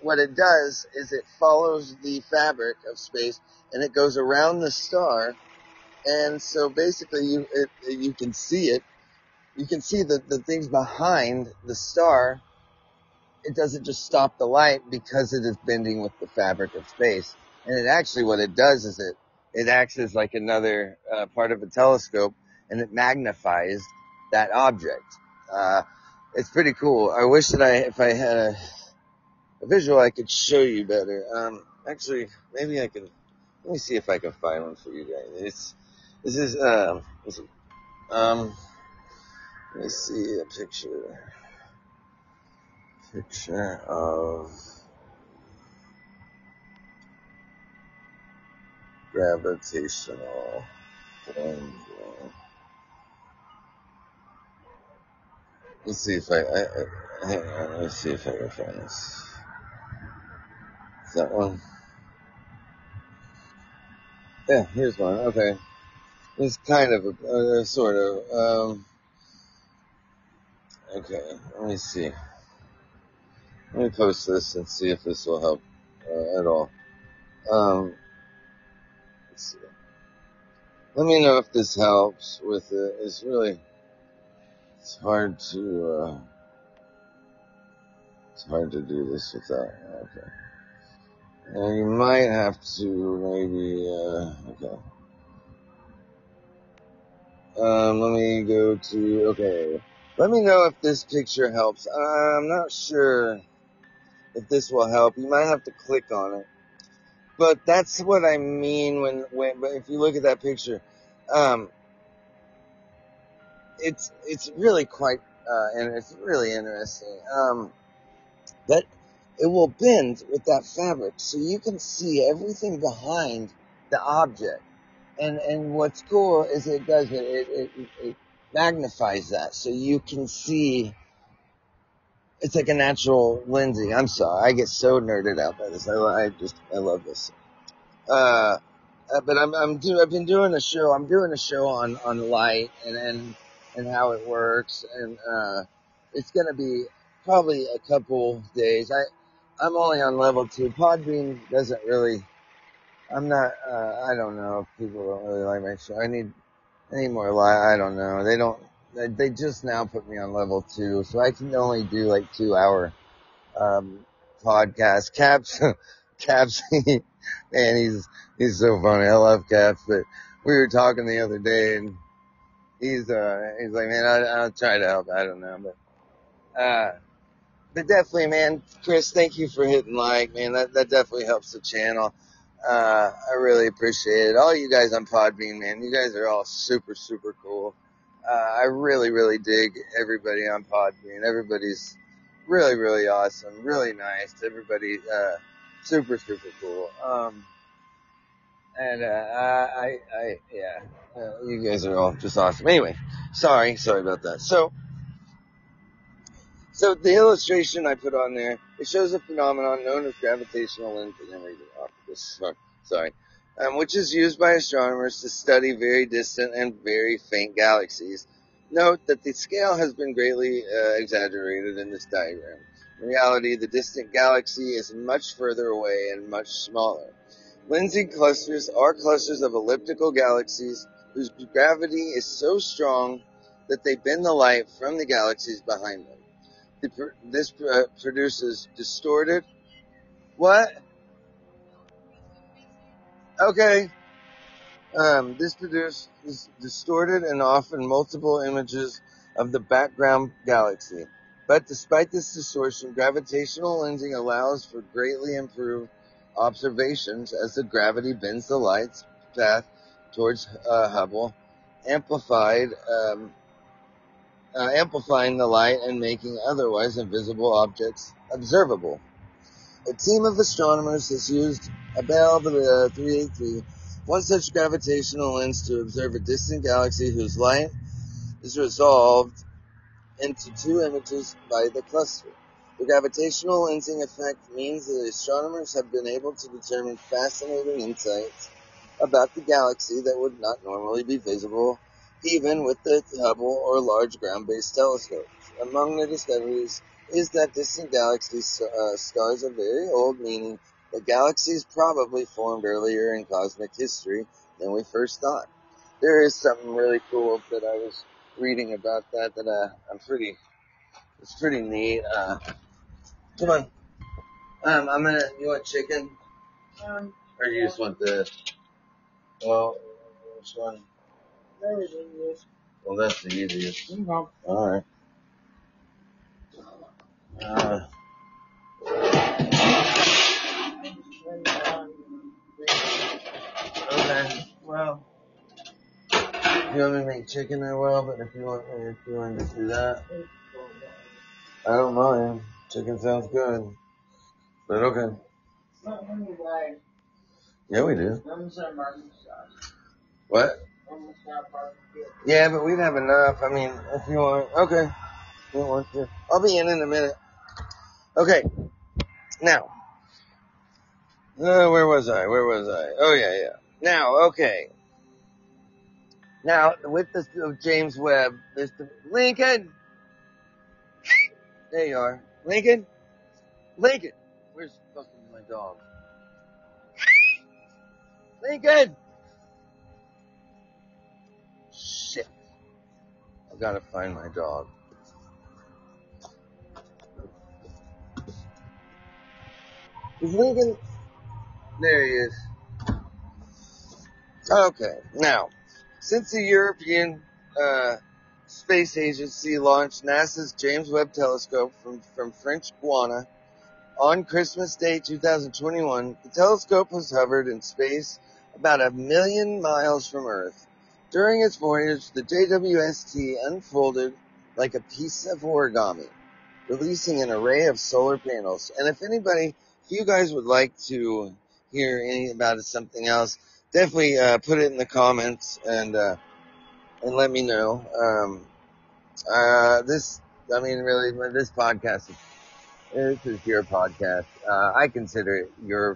what it does is it follows the fabric of space and it goes around the star, and so basically you can see it. You can see the things behind the star. It doesn't just stop the light because it is bending with the fabric of space, and it actually what it does is it acts as like another part of a telescope, and it magnifies that object. It's pretty cool. I wish that if I had a visual, I could show you better. Actually, maybe I can. Let me see if I can find one for you guys. Let me see a picture of gravitational bending. Let's see if hang on, let's see if I can find this. Is that one? Yeah, here's one. Okay. It's kind of sort of, okay, let me see. Let me post this and see if this will help, at all. Let's see. Let me know if this helps with it. It's hard to do this without, okay. And you might have to maybe, okay. Let me go to, okay. Let me know if this picture helps. I'm not sure if this will help. You might have to click on it. But that's what I mean but if you look at that picture, it's really quite, and it's really interesting. But it will bend with that fabric, so you can see everything behind the object. And what's cool is it magnifies that, so you can see. It's like a natural lensing. I'm sorry, I get so nerded out by this. I love this. But I've been doing a show. I'm doing a show on light, and and how it works. And it's going to be probably a couple days. I'm only on level 2. Podbean doesn't really. I'm not. I don't know if people don't really like my show. I need more live. I don't know. They don't. They just now put me on level 2, so I can only do like 2-hour podcast. Caps, man, he's so funny. I love Caps, but we were talking the other day, and he's like, man, I'll try to help. I don't know, but definitely, man, Chris, thank you for hitting like, man. That definitely helps the channel. I really appreciate it. All you guys on Podbean, man, you guys are all super, super cool. I really, really dig everybody on Podbean. Everybody's really, really awesome, really nice. Everybody, super, super cool. You guys are all just awesome. Anyway, sorry about that. So the illustration I put on there, it shows a phenomenon known as gravitational lensing. I'm reading off of this. Sorry. Which is used by astronomers to study very distant and very faint galaxies. Note that the scale has been greatly exaggerated in this diagram. In reality, the distant galaxy is much further away and much smaller. Lensing clusters are clusters of elliptical galaxies whose gravity is so strong that they bend the light from the galaxies behind them. This produces distorted. What? Okay. This produces distorted and often multiple images of the background galaxy. But despite this distortion, gravitational lensing allows for greatly improved observations as the gravity bends the light's path towards Hubble, amplifying the light and making otherwise invisible objects observable. A team of astronomers has used Abell 383, one such gravitational lens, to observe a distant galaxy whose light is resolved into 2 images by the cluster. The gravitational lensing effect means that astronomers have been able to determine fascinating insights about the galaxy that would not normally be visible even with the Hubble or large ground-based telescopes. Among the discoveries is that distant galaxies stars are very old, meaning that galaxies probably formed earlier in cosmic history than we first thought. There is something really cool that I was reading about that it's pretty neat. Come on. You want chicken? Or you just want well, which one? Well, that's the easiest. Alright. Okay, well, if you want me to make chicken, I will, but if you want to do that, I don't mind. Chicken sounds good. But okay. Yeah, we do. What? Yeah, but we'd have enough. I mean, if you want. Okay. If you want to. I'll be in a minute. Okay. Now. Where was I? Oh, yeah. Now, okay. Now, with the James Webb, Mr. Lincoln. There you are. Lincoln. Where's fucking my dog? Lincoln! Shit. I've got to find my dog. Is Lincoln? There he is. Okay, now, since the European Space Agency launched NASA's James Webb Telescope from French Guiana on Christmas Day 2021, the telescope has hovered in space about 1 million miles from Earth. During its voyage, the JWST unfolded like a piece of origami, releasing an array of solar panels. And if you guys would like to hear any about something else, definitely put it in the comments and let me know. This podcast this is your podcast. I consider it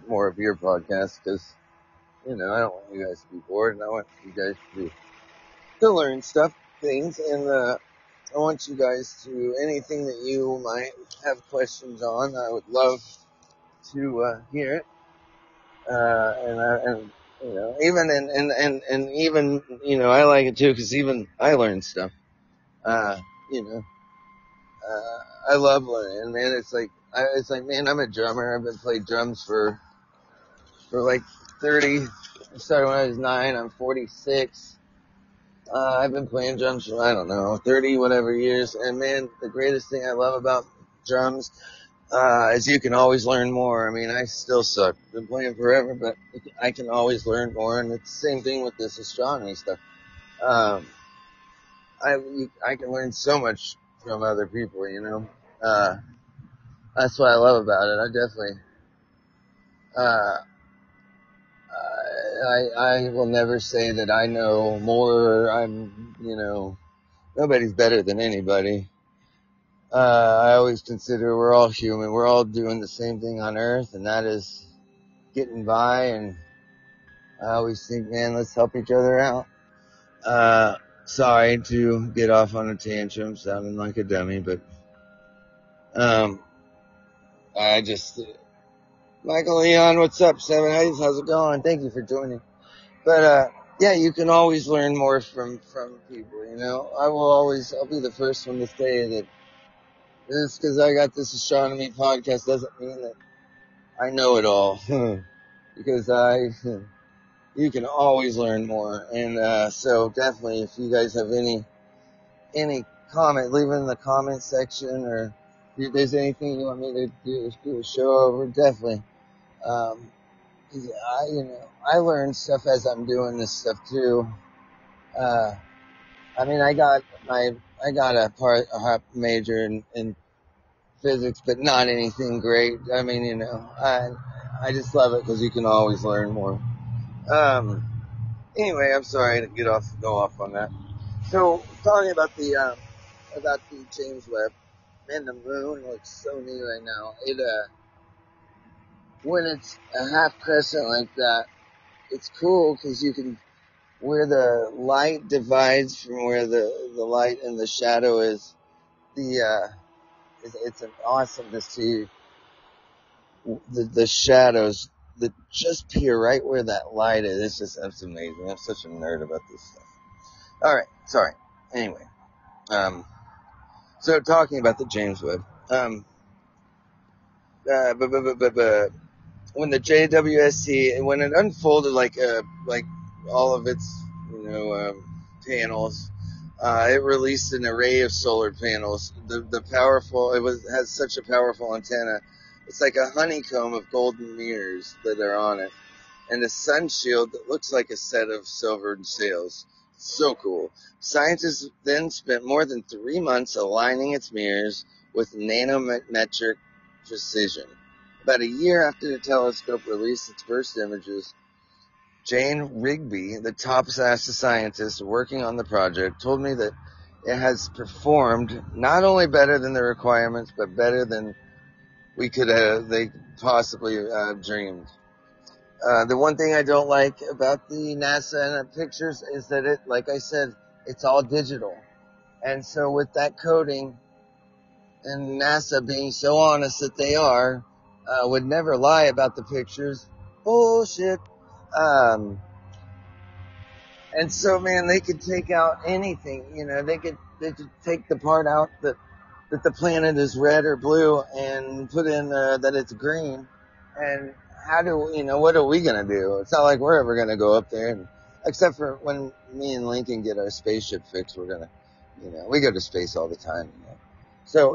more of your podcast because I don't want you guys to be bored, and I want you guys to learn stuff. things, and I want you guys to, anything that you might have questions on, I would love to hear it. And you know, even and even, you know, I like it too, because even I learn stuff. You know, I love learning, man. It's like, man, I'm a drummer. I've been playing drums for like 30. I started when I was 9. I'm 46. I've been playing drums for, I don't know, 30 whatever years. And man, the greatest thing I love about drums, is you can always learn more. I mean, I still suck. Been playing forever, but I can always learn more. And it's the same thing with this astronomy stuff. Um, I can learn so much from other people, you know. That's what I love about it. I definitely, uh, I will never say that I know more, or I'm, you know, nobody's better than anybody. I always consider we're all human. We're all doing the same thing on Earth, and that is getting by. And I always think, man, let's help each other out. Sorry to get off on a tantrum, sounding like a dummy, but I just, Michael Leon, what's up, 7 How's it going? Thank you for joining. But yeah, you can always learn more from people, you know. I'll be the first one to say that just because I got this astronomy podcast doesn't mean that I know it all. Because you can always learn more. And so definitely, if you guys have any comment, leave it in the comment section, or if there's anything you want me to do a show over, definitely. I learn stuff as I'm doing this stuff too. I mean, I got a major in physics, but not anything great. I mean, you know, I just love it because you can always learn more. Anyway, I'm sorry to go off on that. So, talking about the James Webb, man, the moon looks so neat right now. When it's a half crescent like that, it's cool because you can, where the light divides from where the light and the shadow is, it's awesome to see the shadows that just peer right where that light is. That's amazing. I'm such a nerd about this stuff. All right, sorry. Anyway, so talking about the James Webb, when the JWST, when it unfolded like all of its, you know, panels, it released an array of solar panels. The powerful, has such a powerful antenna. It's like a honeycomb of golden mirrors that are on it, and a sun shield that looks like a set of silvered sails. So cool. Scientists then spent more than 3 months aligning its mirrors with nanometric precision. About a year after the telescope released its first images, Jane Rigby, the top NASA scientist working on the project, told me that it has performed not only better than the requirements, but better than they possibly dreamed. The one thing I don't like about the NASA pictures is that it, like I said, it's all digital. And so with that coding, and NASA being so honest that they are, would never lie about the pictures. Bullshit. And so, man, they could take out anything, you know, they could take the part out that the planet is red or blue and put in, that it's green. And what are we gonna do? It's not like we're ever gonna go up there, except for when me and Lincoln get our spaceship fixed, we're gonna, you know, we go to space all the time, you know.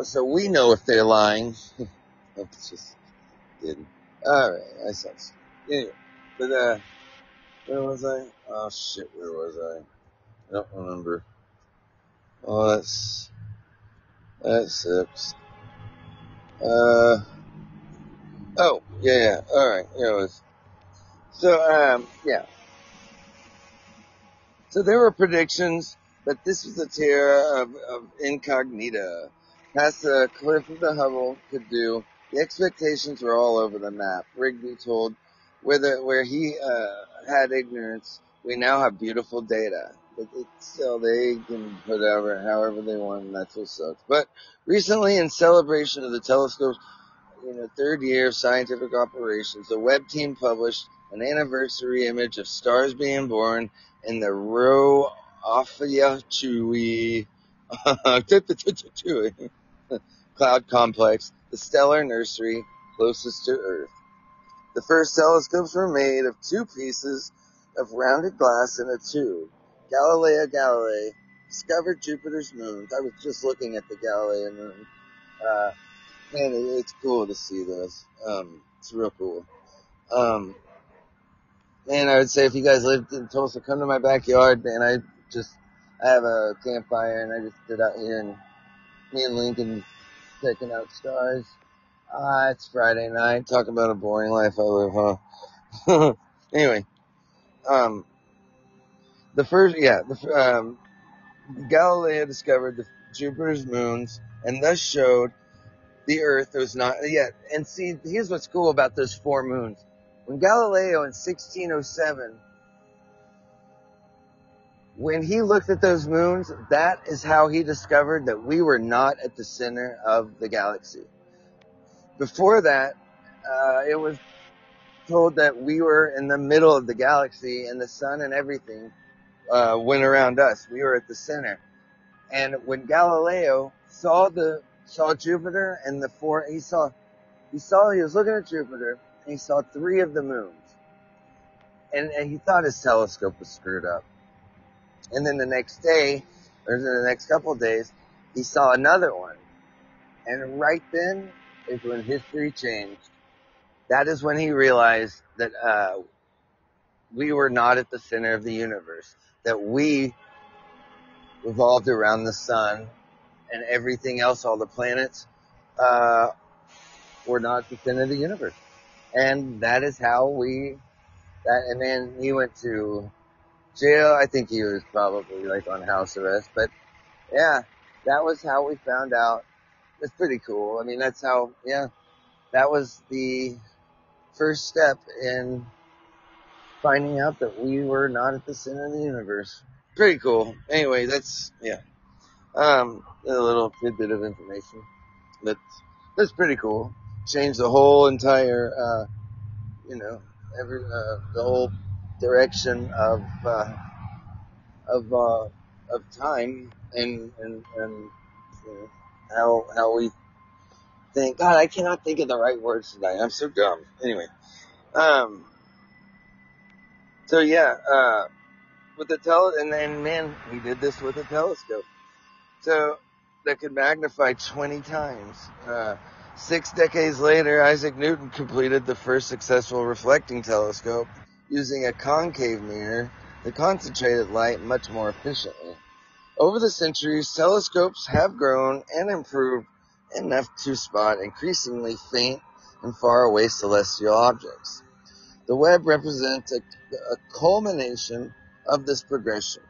So we know if they're lying. It's just kidding. Alright, that sucks. Anyway, but, where was I? Oh shit, where was I? I don't remember. Oh, that sucks. Oh, yeah, alright, here it was. So, yeah. So there were predictions, but this was a terra of incognita. Past the cliff of the Hubble could do, the expectations were all over the map. Rigby told, where he had ignorance, we now have beautiful data. But it's still, they can put however they want, and that's what sucks. But recently, in celebration of the telescope's third year of scientific operations, the Webb team published an anniversary image of stars being born in the Rho Ophiuchi cloud complex, the stellar nursery closest to Earth. The first telescopes were made of two pieces of rounded glass in a tube. Galileo Galilei discovered Jupiter's moons. I was just looking at the Galilean moon. Man, it's cool to see those. It's real cool. Man, I would say if you guys lived in Tulsa, come to my backyard, man. I have a campfire, and I just sit out here, and me and Lincoln checking out stars. It's Friday night, talking about a boring life I live, huh? Anyway, Galileo discovered Jupiter's moons, and thus showed the Earth was not yet. And see, here's what's cool about those four moons. When Galileo in 1607, when he looked at those moons, that is how he discovered that we were not at the center of the galaxy. Before that, it was told that we were in the middle of the galaxy, and the sun and everything went around us. We were at the center. And when Galileo saw Jupiter and he was looking at Jupiter, and he saw three of the moons. And he thought his telescope was screwed up. And then the next day, or the next couple of days, he saw another one. And right then is when history changed. That is when he realized that we were not at the center of the universe. That we revolved around the sun, and everything else, all the planets, were not the center of the universe. And that is how and then he went to jail. I think he was probably like on house arrest, but yeah, that was how we found out. It's pretty cool. I mean, that was the first step in finding out that we were not at the center of the universe. Pretty cool. Anyway, that's a little tidbit of information. That's pretty cool. Changed the whole entire, the whole direction of time and how we think. God, I cannot think of the right words tonight. I'm so dumb. Anyway, so yeah, with the and then man, we did this with a telescope, so that could magnify 20 times. 6 decades later, Isaac Newton completed the first successful reflecting telescope using a concave mirror that concentrated light much more efficiently. Over the centuries, telescopes have grown and improved enough to spot increasingly faint and faraway celestial objects. The Webb represents a culmination of this progression.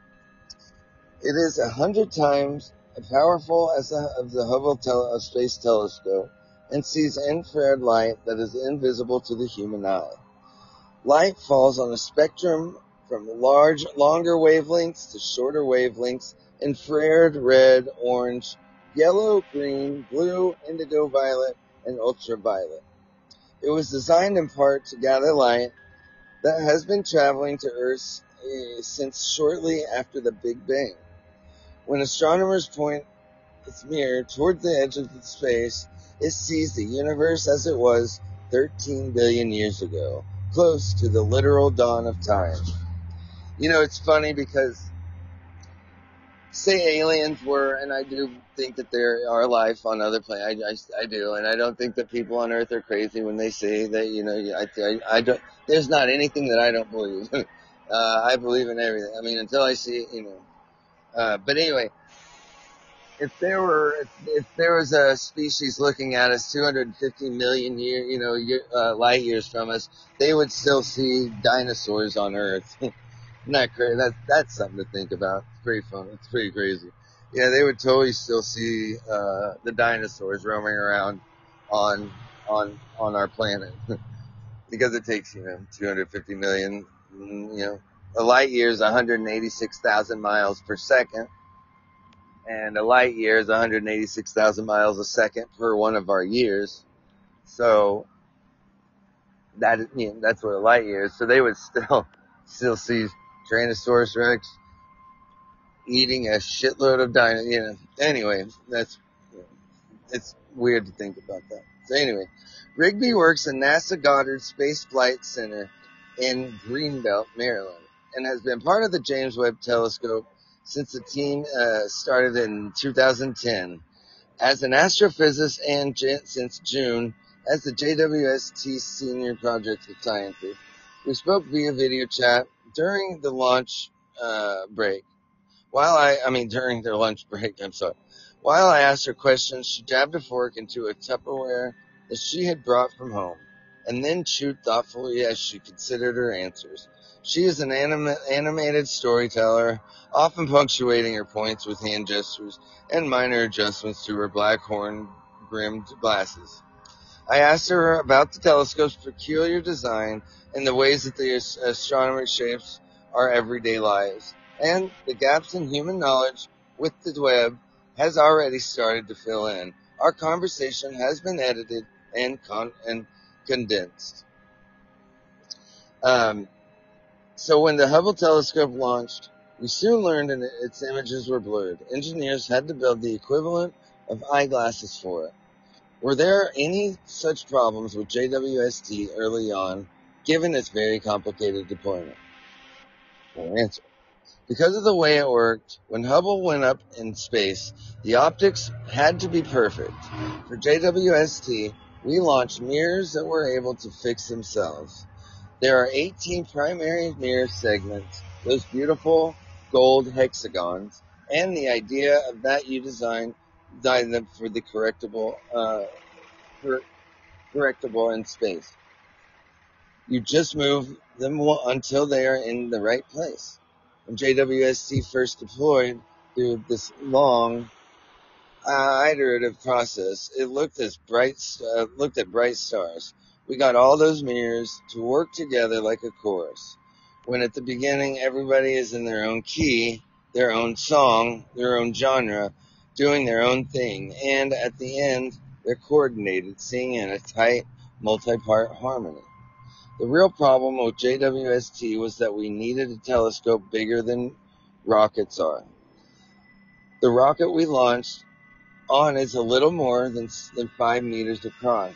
It is 100 times as powerful as the Hubble Space Telescope and sees infrared light that is invisible to the human eye. Light falls on a spectrum from longer wavelengths to shorter wavelengths: infrared, red, orange, yellow, green, blue, indigo, violet, and ultraviolet. It was designed in part to gather light that has been traveling to Earth since shortly after the Big Bang. When astronomers point its mirror toward the edge of space, it sees the universe as it was 13 billion years ago, close to the literal dawn of time. It's funny because say aliens were, and I do think that there are life on other planets. I do, and I don't think that people on Earth are crazy when they say that. I don't. There's not anything that I don't believe. I believe in everything. I mean, until I see, But anyway, if there was a species looking at us 250 million light years from us, they would still see dinosaurs on Earth. Not crazy. That's something to think about. It's pretty fun. It's pretty crazy. Yeah, they would totally still see the dinosaurs roaming around on our planet because it takes 250 million a light year is 186,000 miles per second, and a light year is 186,000 miles a second per one of our years. So that's what a light year is. So they would still see Tyrannosaurus Rex eating a shitload of dinosaurs. Anyway, it's weird to think about that. So anyway, Rigby works at NASA Goddard Space Flight Center in Greenbelt, Maryland, and has been part of the James Webb Telescope since the team started in 2010 as an astrophysicist and since June as the JWST Senior Project Scientist. We spoke via video chat during the launch break. During their lunch break, While I asked her questions, she jabbed a fork into a Tupperware that she had brought from home, and then chewed thoughtfully as she considered her answers. She is an animated storyteller, often punctuating her points with hand gestures and minor adjustments to her black horn-brimmed glasses. I asked her about the telescope's peculiar design and the ways that the astronomer shapes our everyday lives, and the gaps in human knowledge with the Webb has already started to fill in. Our conversation has been edited and condensed. So when the Hubble telescope launched, we soon learned that its images were blurred. Engineers had to build the equivalent of eyeglasses for it. Were there any such problems with JWST early on, given its very complicated deployment? No answer. Because of the way it worked, when Hubble went up in space, the optics had to be perfect. For JWST, we launched mirrors that were able to fix themselves. There are 18 primary mirror segments, those beautiful gold hexagons, and the idea of that you designed them for the correctable in space. You just move them until they are in the right place. When JWST first deployed through this long, iterative process, it looked at bright stars. We got all those mirrors to work together like a chorus. When at the beginning everybody is in their own key, their own song, their own genre, doing their own thing, and at the end they're coordinated, singing in a tight, multi-part harmony. The real problem with JWST was that we needed a telescope bigger than rockets are. The rocket we launched on is a little more than 5 meters across,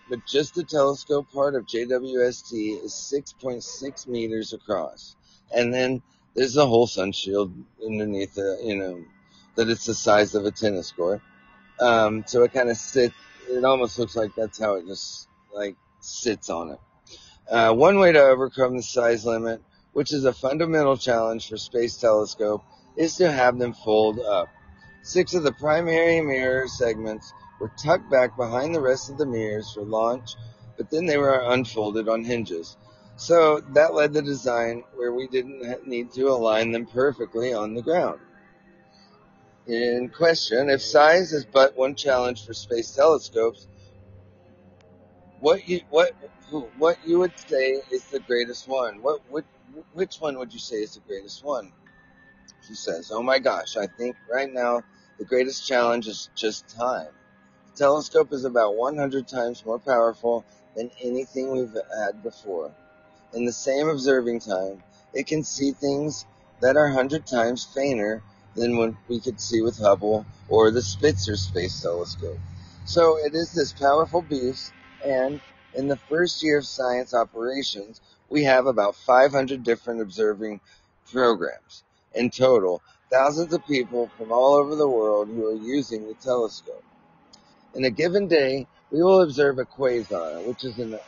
but just the telescope part of JWST is 6.6 meters across. And then there's a whole sun shield underneath it, that it's the size of a tennis court. So it kind of it almost looks like that's how it just, sits on it. One way to overcome the size limit, which is a fundamental challenge for space telescope, is to have them fold up. 6 of the primary mirror segments were tucked back behind the rest of the mirrors for launch, but then they were unfolded on hinges. So that led to design where we didn't need to align them perfectly on the ground. In question, if size is but one challenge for space telescopes, what you would say is the greatest one? Which one would you say is the greatest one? She says, oh my gosh, I think right now the greatest challenge is just time. The telescope is about 100 times more powerful than anything we've had before. In the same observing time, it can see things that are 100 times fainter than what we could see with Hubble or the Spitzer Space Telescope. So it is this powerful beast, and in the first year of science operations, we have about 500 different observing programs. In total, thousands of people from all over the world who are using the telescope. In a given day, we will observe a quasar, which is a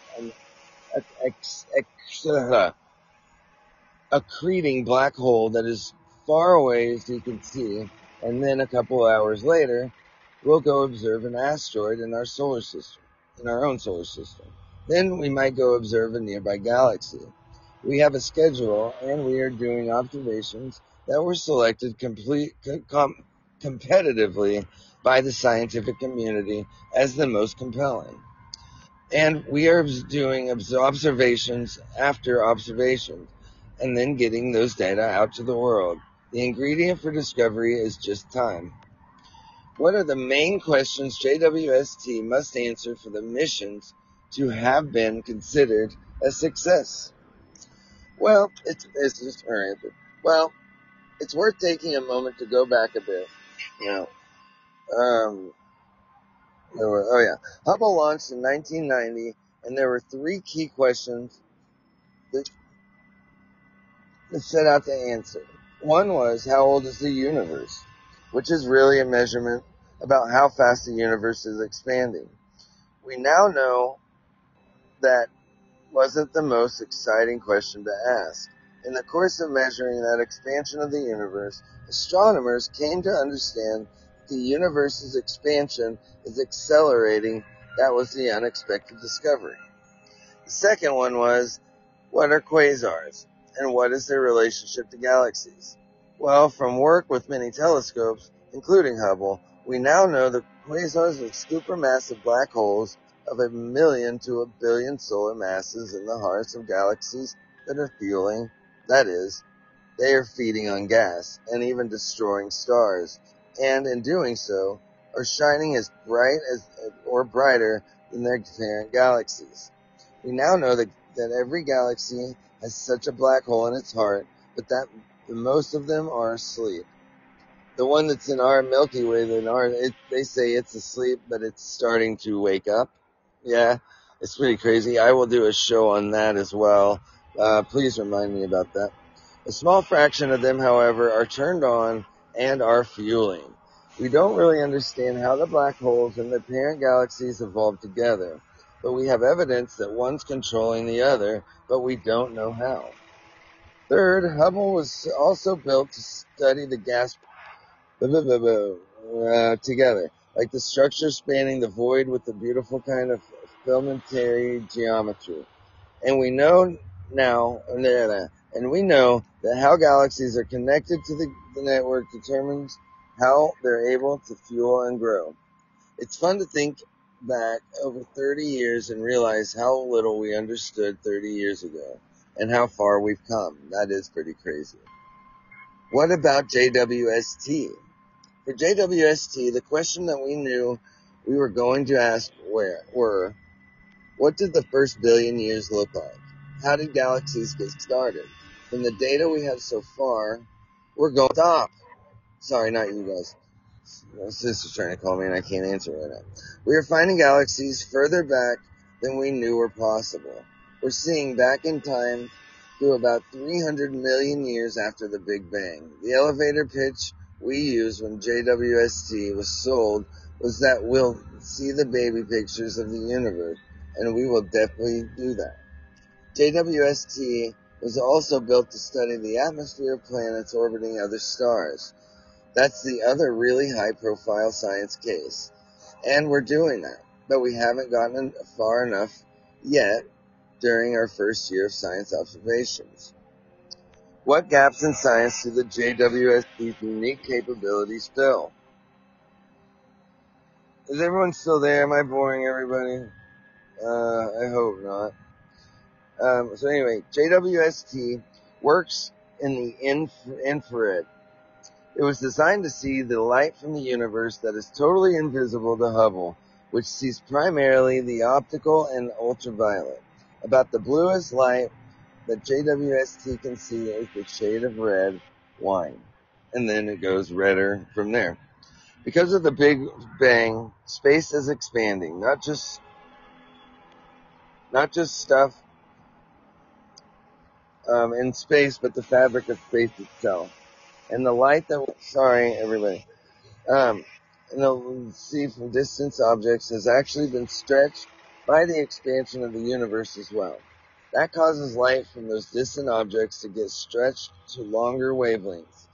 accreting black hole that is far away as you can see, and then a couple hours later, we'll go observe an asteroid in our own solar system. Then we might go observe a nearby galaxy. We have a schedule, and we are doing observations that were selected competitively by the scientific community as the most compelling. And we are doing observations after observations. and then getting those data out to the world. The ingredient for discovery is just time. What are the main questions JWST must answer for the missions to have been considered a success? Well, it's just well, it's worth taking a moment to go back a bit. Hubble launched in 1990, and there were three key questions that set out to answer. One was, how old is the universe? Which is really a measurement about how fast the universe is expanding. We now know that wasn't the most exciting question to ask. In the course of measuring that expansion of the universe, astronomers came to understand that the universe's expansion is accelerating. That was the unexpected discovery. The second one was, what are quasars, and what is their relationship to galaxies? Well, from work with many telescopes, including Hubble, we now know that quasars are supermassive black holes of 1 million to 1 billion solar masses in the hearts of galaxies that are fueling, that is, they are feeding on gas and even destroying stars, and in doing so, are shining as bright as or brighter than their parent galaxies. We now know that every galaxy has such a black hole in its heart, but that most of them are asleep. The one that's in our Milky Way, they say it's asleep, but it's starting to wake up. Yeah, it's pretty crazy. I will do a show on that as well. Please remind me about that. A small fraction of them, however, are turned on and are fueling. We don't really understand how the black holes and the parent galaxies evolved together, but we have evidence that one's controlling the other, but we don't know how. Third, Hubble was also built to study the gas together, like the structure spanning the void with the beautiful kind of filamentary geometry. And we know that how galaxies are connected to the network determines how they're able to fuel and grow. It's fun to think back over 30 years and realize how little we understood 30 years ago and how far we've come. That is pretty crazy. What about JWST? For JWST, the question that we knew we were going to ask were, what did the first billion years look like? How did galaxies get started? From the data we have so far, we're going to stop. Sorry, not you guys. My sister's trying to call me and I can't answer right now. We are finding galaxies further back than we knew were possible. We're seeing back in time through about 300 million years after the Big Bang. The elevator pitch we used when JWST was sold was that we'll see the baby pictures of the universe, and we will definitely do that. JWST was also built to study the atmosphere of planets orbiting other stars. That's the other really high-profile science case. And we're doing that, but we haven't gotten far enough yet during our first year of science observations. What gaps in science do the JWST's unique capabilities fill? Is everyone still there? Am I boring everybody? I hope not. So anyway, JWST works in the infrared. It was designed to see the light from the universe that is totally invisible to Hubble, which sees primarily the optical and ultraviolet. About the bluest light that JWST can see is the shade of red, wine. And then it goes redder from there. Because of the Big Bang, space is expanding, not just stuff in space, but the fabric of space itself. And the light and the see from distant objects has actually been stretched by the expansion of the universe as well. That causes light from those distant objects to get stretched to longer wavelengths.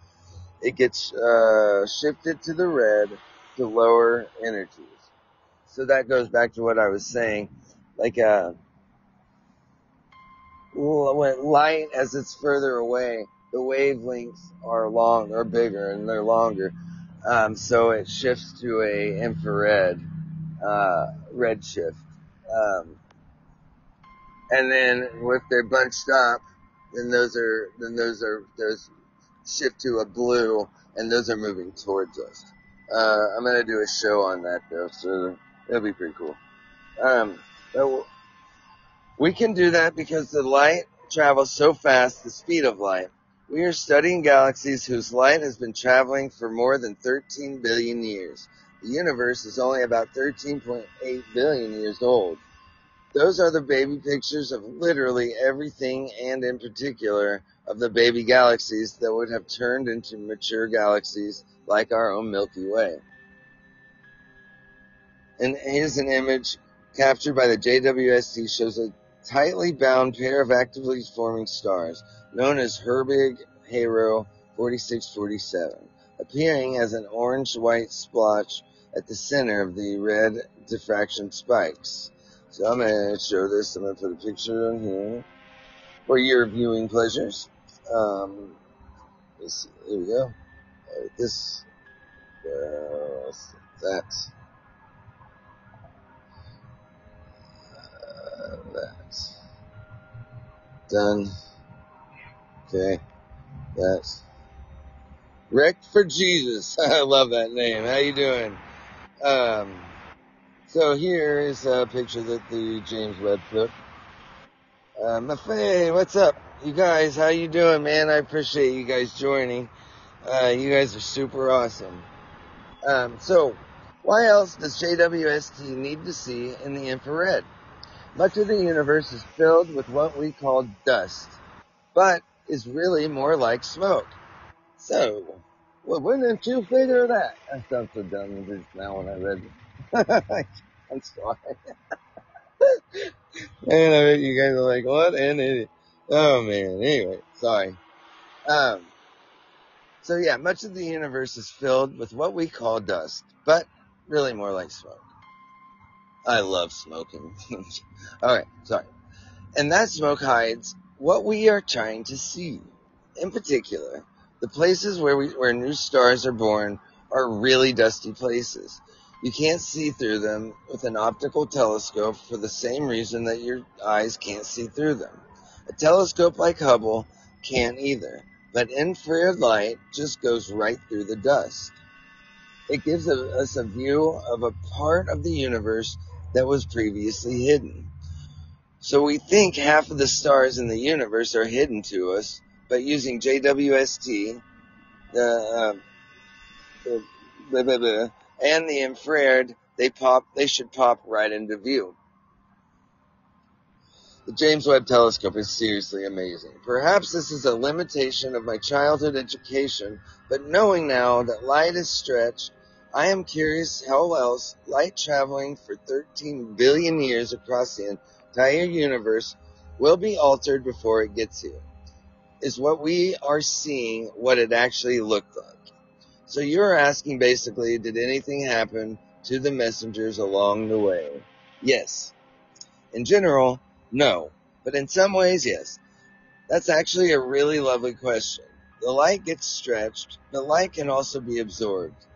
It gets shifted to the red to lower energies. So that goes back to what I was saying. Like when light, as it's further away, the wavelengths are bigger and they're longer. So it shifts to a infrared redshift. And then if they're bunched up, then those shift to a blue, and those are moving towards us. I'm gonna do a show on that though, so that'll be pretty cool. But we can do that because the light travels so fast, the speed of light. We are studying galaxies whose light has been traveling for more than 13 billion years. The universe is only about 13.8 billion years old. Those are the baby pictures of literally everything, and in particular of the baby galaxies that would have turned into mature galaxies like our own Milky Way. And here's an image captured by the JWST, shows a tightly bound pair of actively forming stars known as Herbig Haro 4647, appearing as an orange-white splotch at the center of the red diffraction spikes. So I'm going to show this. I'm going to put a picture on here for your viewing pleasures. Let's see. Here we go. This, that. That. Done. Okay. That's Wrecked for Jesus. I love that name. How you doing? So here is a picture that the James Webb took. Maffei, what's up? You guys, how you doing, man? I appreciate you guys joining. You guys are super awesome. So why else does JWST need to see in the infrared? Much of the universe is filled with what we call dust, but is really more like smoke. So, well, when did you figure that? I sound so dumb just now when I read it. I'm sorry. And I bet you guys are like, what an idiot. Oh man, anyway, sorry. So yeah, much of the universe is filled with what we call dust, but really more like smoke. I love smoking. Alright, sorry. And that smoke hides what we are trying to see. In particular, the places where new stars are born are really dusty places. You can't see through them with an optical telescope for the same reason that your eyes can't see through them. A telescope like Hubble can't either, but infrared light just goes right through the dust. It gives us a view of a part of the universe that was previously hidden. So we think half of the stars in the universe are hidden to us, but using JWST, and the infrared, they should pop right into view. The James Webb Telescope is seriously amazing. Perhaps this is a limitation of my childhood education, but knowing now that light is stretched, I am curious how else light traveling for 13 billion years across the entire universe will be altered before it gets here. Is what we are seeing what it actually looked like? So you're asking basically, did anything happen to the messengers along the way? Yes. In general, no. But in some ways, yes. That's actually a really lovely question. The light gets stretched, but light can also be absorbed.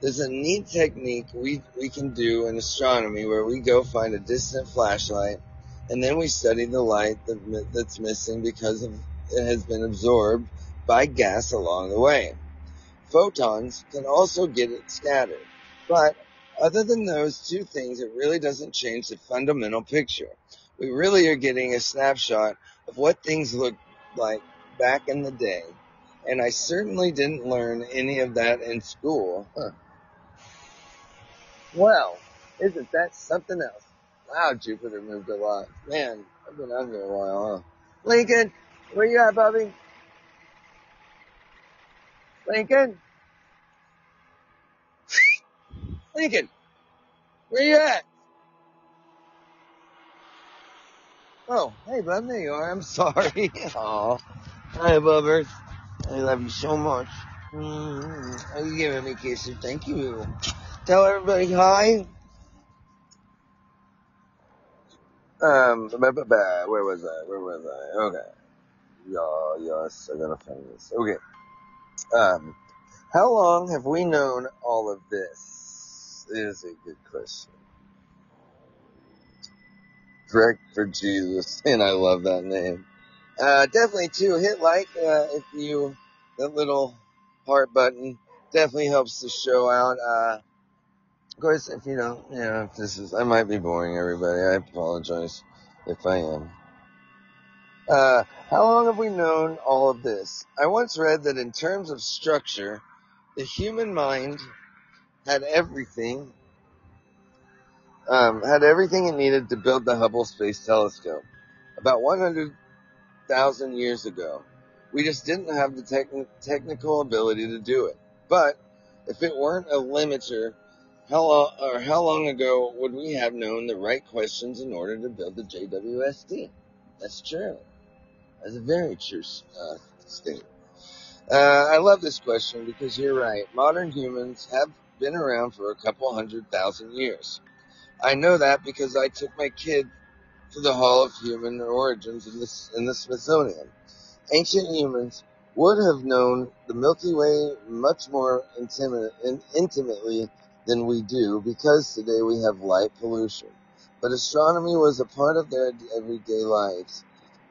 There's a neat technique we can do in astronomy where we go find a distant flashlight, and then we study the light that's missing because it has been absorbed by gas along the way. Photons can also get it scattered. But other than those two things, it really doesn't change the fundamental picture. We really are getting a snapshot of what things looked like back in the day. And I certainly didn't learn any of that in school. Well, isn't that something else? Wow, Jupiter moved a lot. Man, I've been out here a while, huh? Lincoln, where you at, Bubby? Lincoln? Lincoln, where you at? Oh, hey, bub, there you are. I'm sorry. Aw. Hi, Bubbers. I love you so much. Oh, you giving me kisses. Thank you. Tell everybody hi. Where was I? Okay. Yes, I gotta find this. Okay. How long have we known all of this? Is a good question. Correct for Jesus, and I love that name. Definitely too, hit like, if you, that little heart button definitely helps the show out. Of course, if if this is, I might be boring everybody. I apologize if I am. How long have we known all of this? I once read that in terms of structure, the human mind had everything it needed to build the Hubble Space Telescope about 100,000 years ago. We just didn't have the technical ability to do it. But if it weren't a limiter, how long ago would we have known the right questions in order to build the JWST? That's true. That's a very true statement. I love this question because you're right. Modern humans have been around for a couple 100,000 years. I know that because I took my kid to the Hall of Human Origins in the Smithsonian. Ancient humans would have known the Milky Way much more intimately than we do because today we have light pollution. But astronomy was a part of their everyday lives.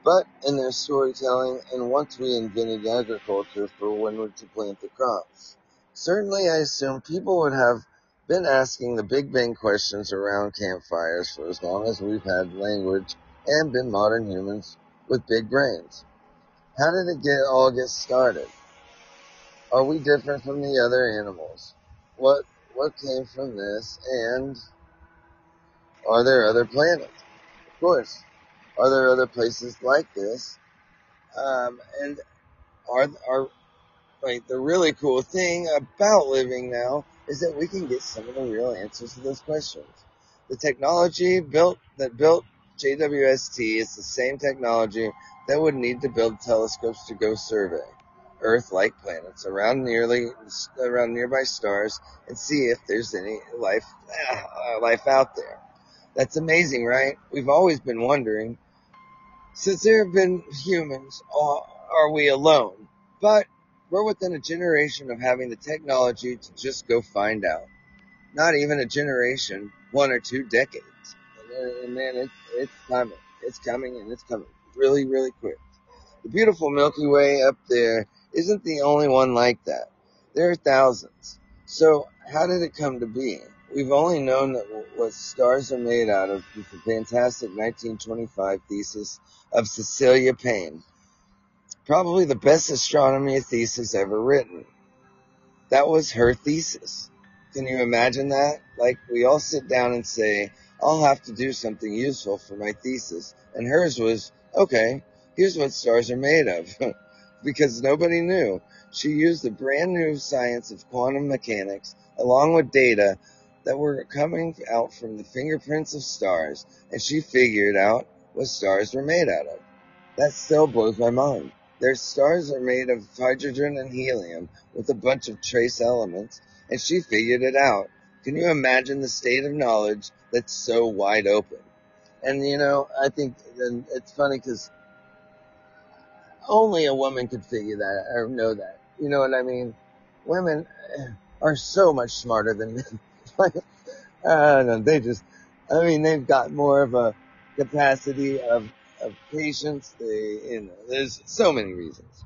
But in their storytelling, and once we invented agriculture for when to plant the crops. Certainly, I assume people would have been asking the Big Bang questions around campfires for as long as we've had language and been modern humans with big brains. How did it all get started? Are we different from the other animals? What came from this? And are there other planets? Of course. Are there other places like this? And the really cool thing about living now is that we can get some of the real answers to those questions. The technology that built JWST is the same technology that would need to build telescopes to go survey Earth-like planets around nearby stars and see if there's any life out there. That's amazing, right? We've always been wondering, since there have been humans, are we alone? But we're within a generation of having the technology to just go find out. Not even a generation, 1 or 2 decades. And then it's coming. It's coming and it's coming really, really quick. The beautiful Milky Way up there isn't the only one like that. There are thousands. So how did it come to be? We've only known that what stars are made out of with the fantastic 1925 thesis of Cecilia Payne. Probably the best astronomy thesis ever written. That was her thesis. Can you imagine that? Like, we all sit down and say, I'll have to do something useful for my thesis. And hers was, okay, here's what stars are made of. Because nobody knew. She used the brand new science of quantum mechanics along with data that were coming out from the fingerprints of stars, and she figured out what stars were made out of. That still blows my mind. Their stars are made of hydrogen and helium with a bunch of trace elements, and she figured it out. Can you imagine the state of knowledge that's so wide open? And, I think it's funny because only a woman could figure that or know that. You know what I mean? Women are so much smarter than men. They've got more of a capacity of patience. There's so many reasons.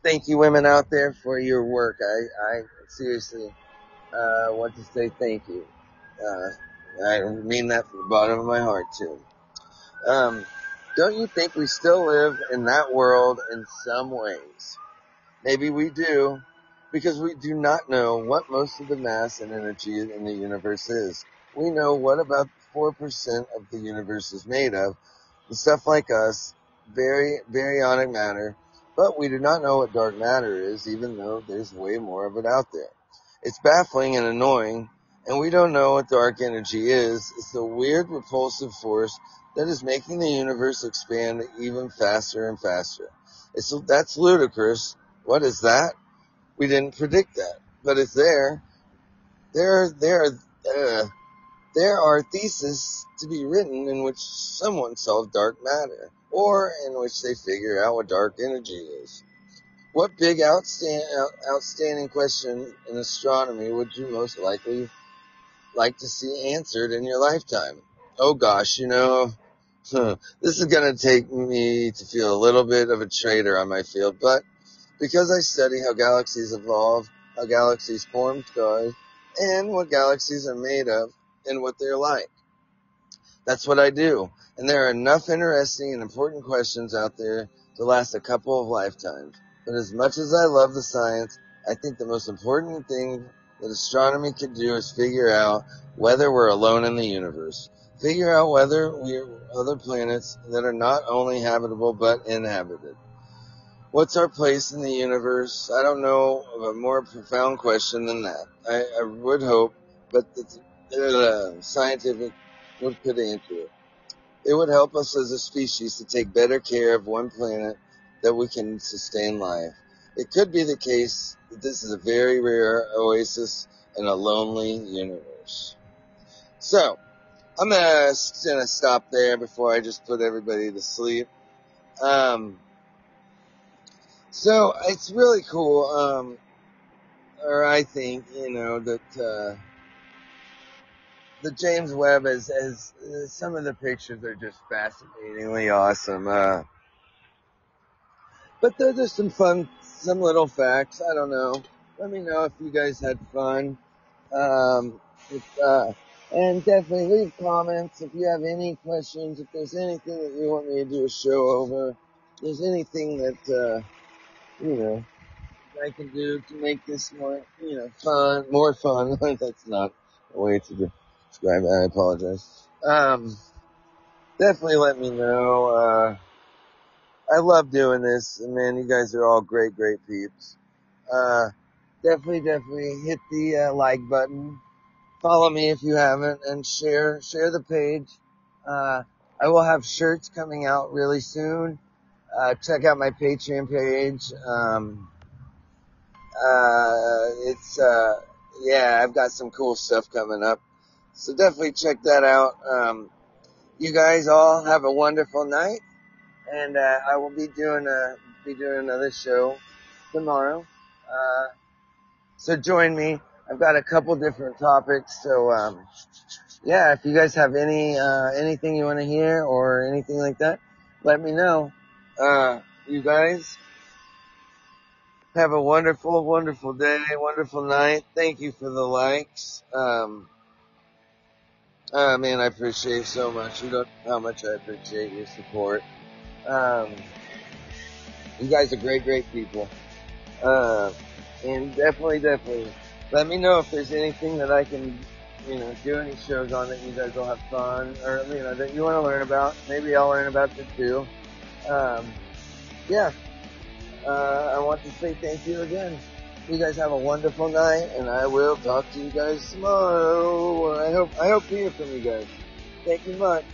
Thank you, women out there, for your work. I seriously want to say thank you. I mean that from the bottom of my heart, too. Don't you think we still live in that world in some ways? Maybe we do, because we do not know what most of the mass and energy in the universe is. We know what about 4% of the universe is made of, and stuff like us, baryonic matter, but we do not know what dark matter is, even though there's way more of it out there. It's baffling and annoying, and we don't know what dark energy is. It's a weird, repulsive force that is making the universe expand even faster and faster. That's ludicrous. What is that? We didn't predict that, but it's there. There are theses to be written in which someone solved dark matter, or in which they figure out what dark energy is. What big outstanding question in astronomy would you most likely like to see answered in your lifetime? Oh gosh, This is going to take me to feel a little bit of a traitor on my field, but because I study how galaxies evolve, how galaxies form stars, and what galaxies are made of, and what they're like. That's what I do. And there are enough interesting and important questions out there to last a couple of lifetimes. But as much as I love the science, I think the most important thing that astronomy can do is figure out whether we're alone in the universe. Figure out whether we're other planets that are not only habitable but inhabited. What's our place in the universe? I don't know of a more profound question than that. I would hope, but the scientific would could answer it. It would help us as a species to take better care of one planet that we can sustain life. It could be the case that this is a very rare oasis in a lonely universe. So, I'm gonna stop there before I just put everybody to sleep. So it's really cool, or I think, that the James Webb has some of the pictures are just fascinatingly awesome. But there's just some little facts. I don't know. Let me know if you guys had fun. And definitely leave comments if you have any questions, if there's anything that you want me to do a show over, if there's anything that, I can do to make this more, more fun. That's not a way to describe it. I apologize. Definitely let me know. I love doing this. And man, you guys are all great peeps. Definitely hit the like button. Follow me if you haven't, and share the page. I will have shirts coming out really soon. Check out my Patreon page. I've got some cool stuff coming up. So definitely check that out. You guys all have a wonderful night, and I will be doing another show tomorrow. So join me. I've got a couple different topics. So if you guys have anything you want to hear or anything like that, let me know. You guys have a wonderful, wonderful day, wonderful night. Thank you for the likes. Man, I appreciate it so much. You don't know how much I appreciate your support. You guys are great people. And definitely, let me know if there's anything that I can, do any shows on that you guys will have fun, or, that you want to learn about. Maybe I'll learn about it too. I want to say thank you again. You guys have a wonderful night, and I will talk to you guys tomorrow. I hope to hear from you guys. Thank you much.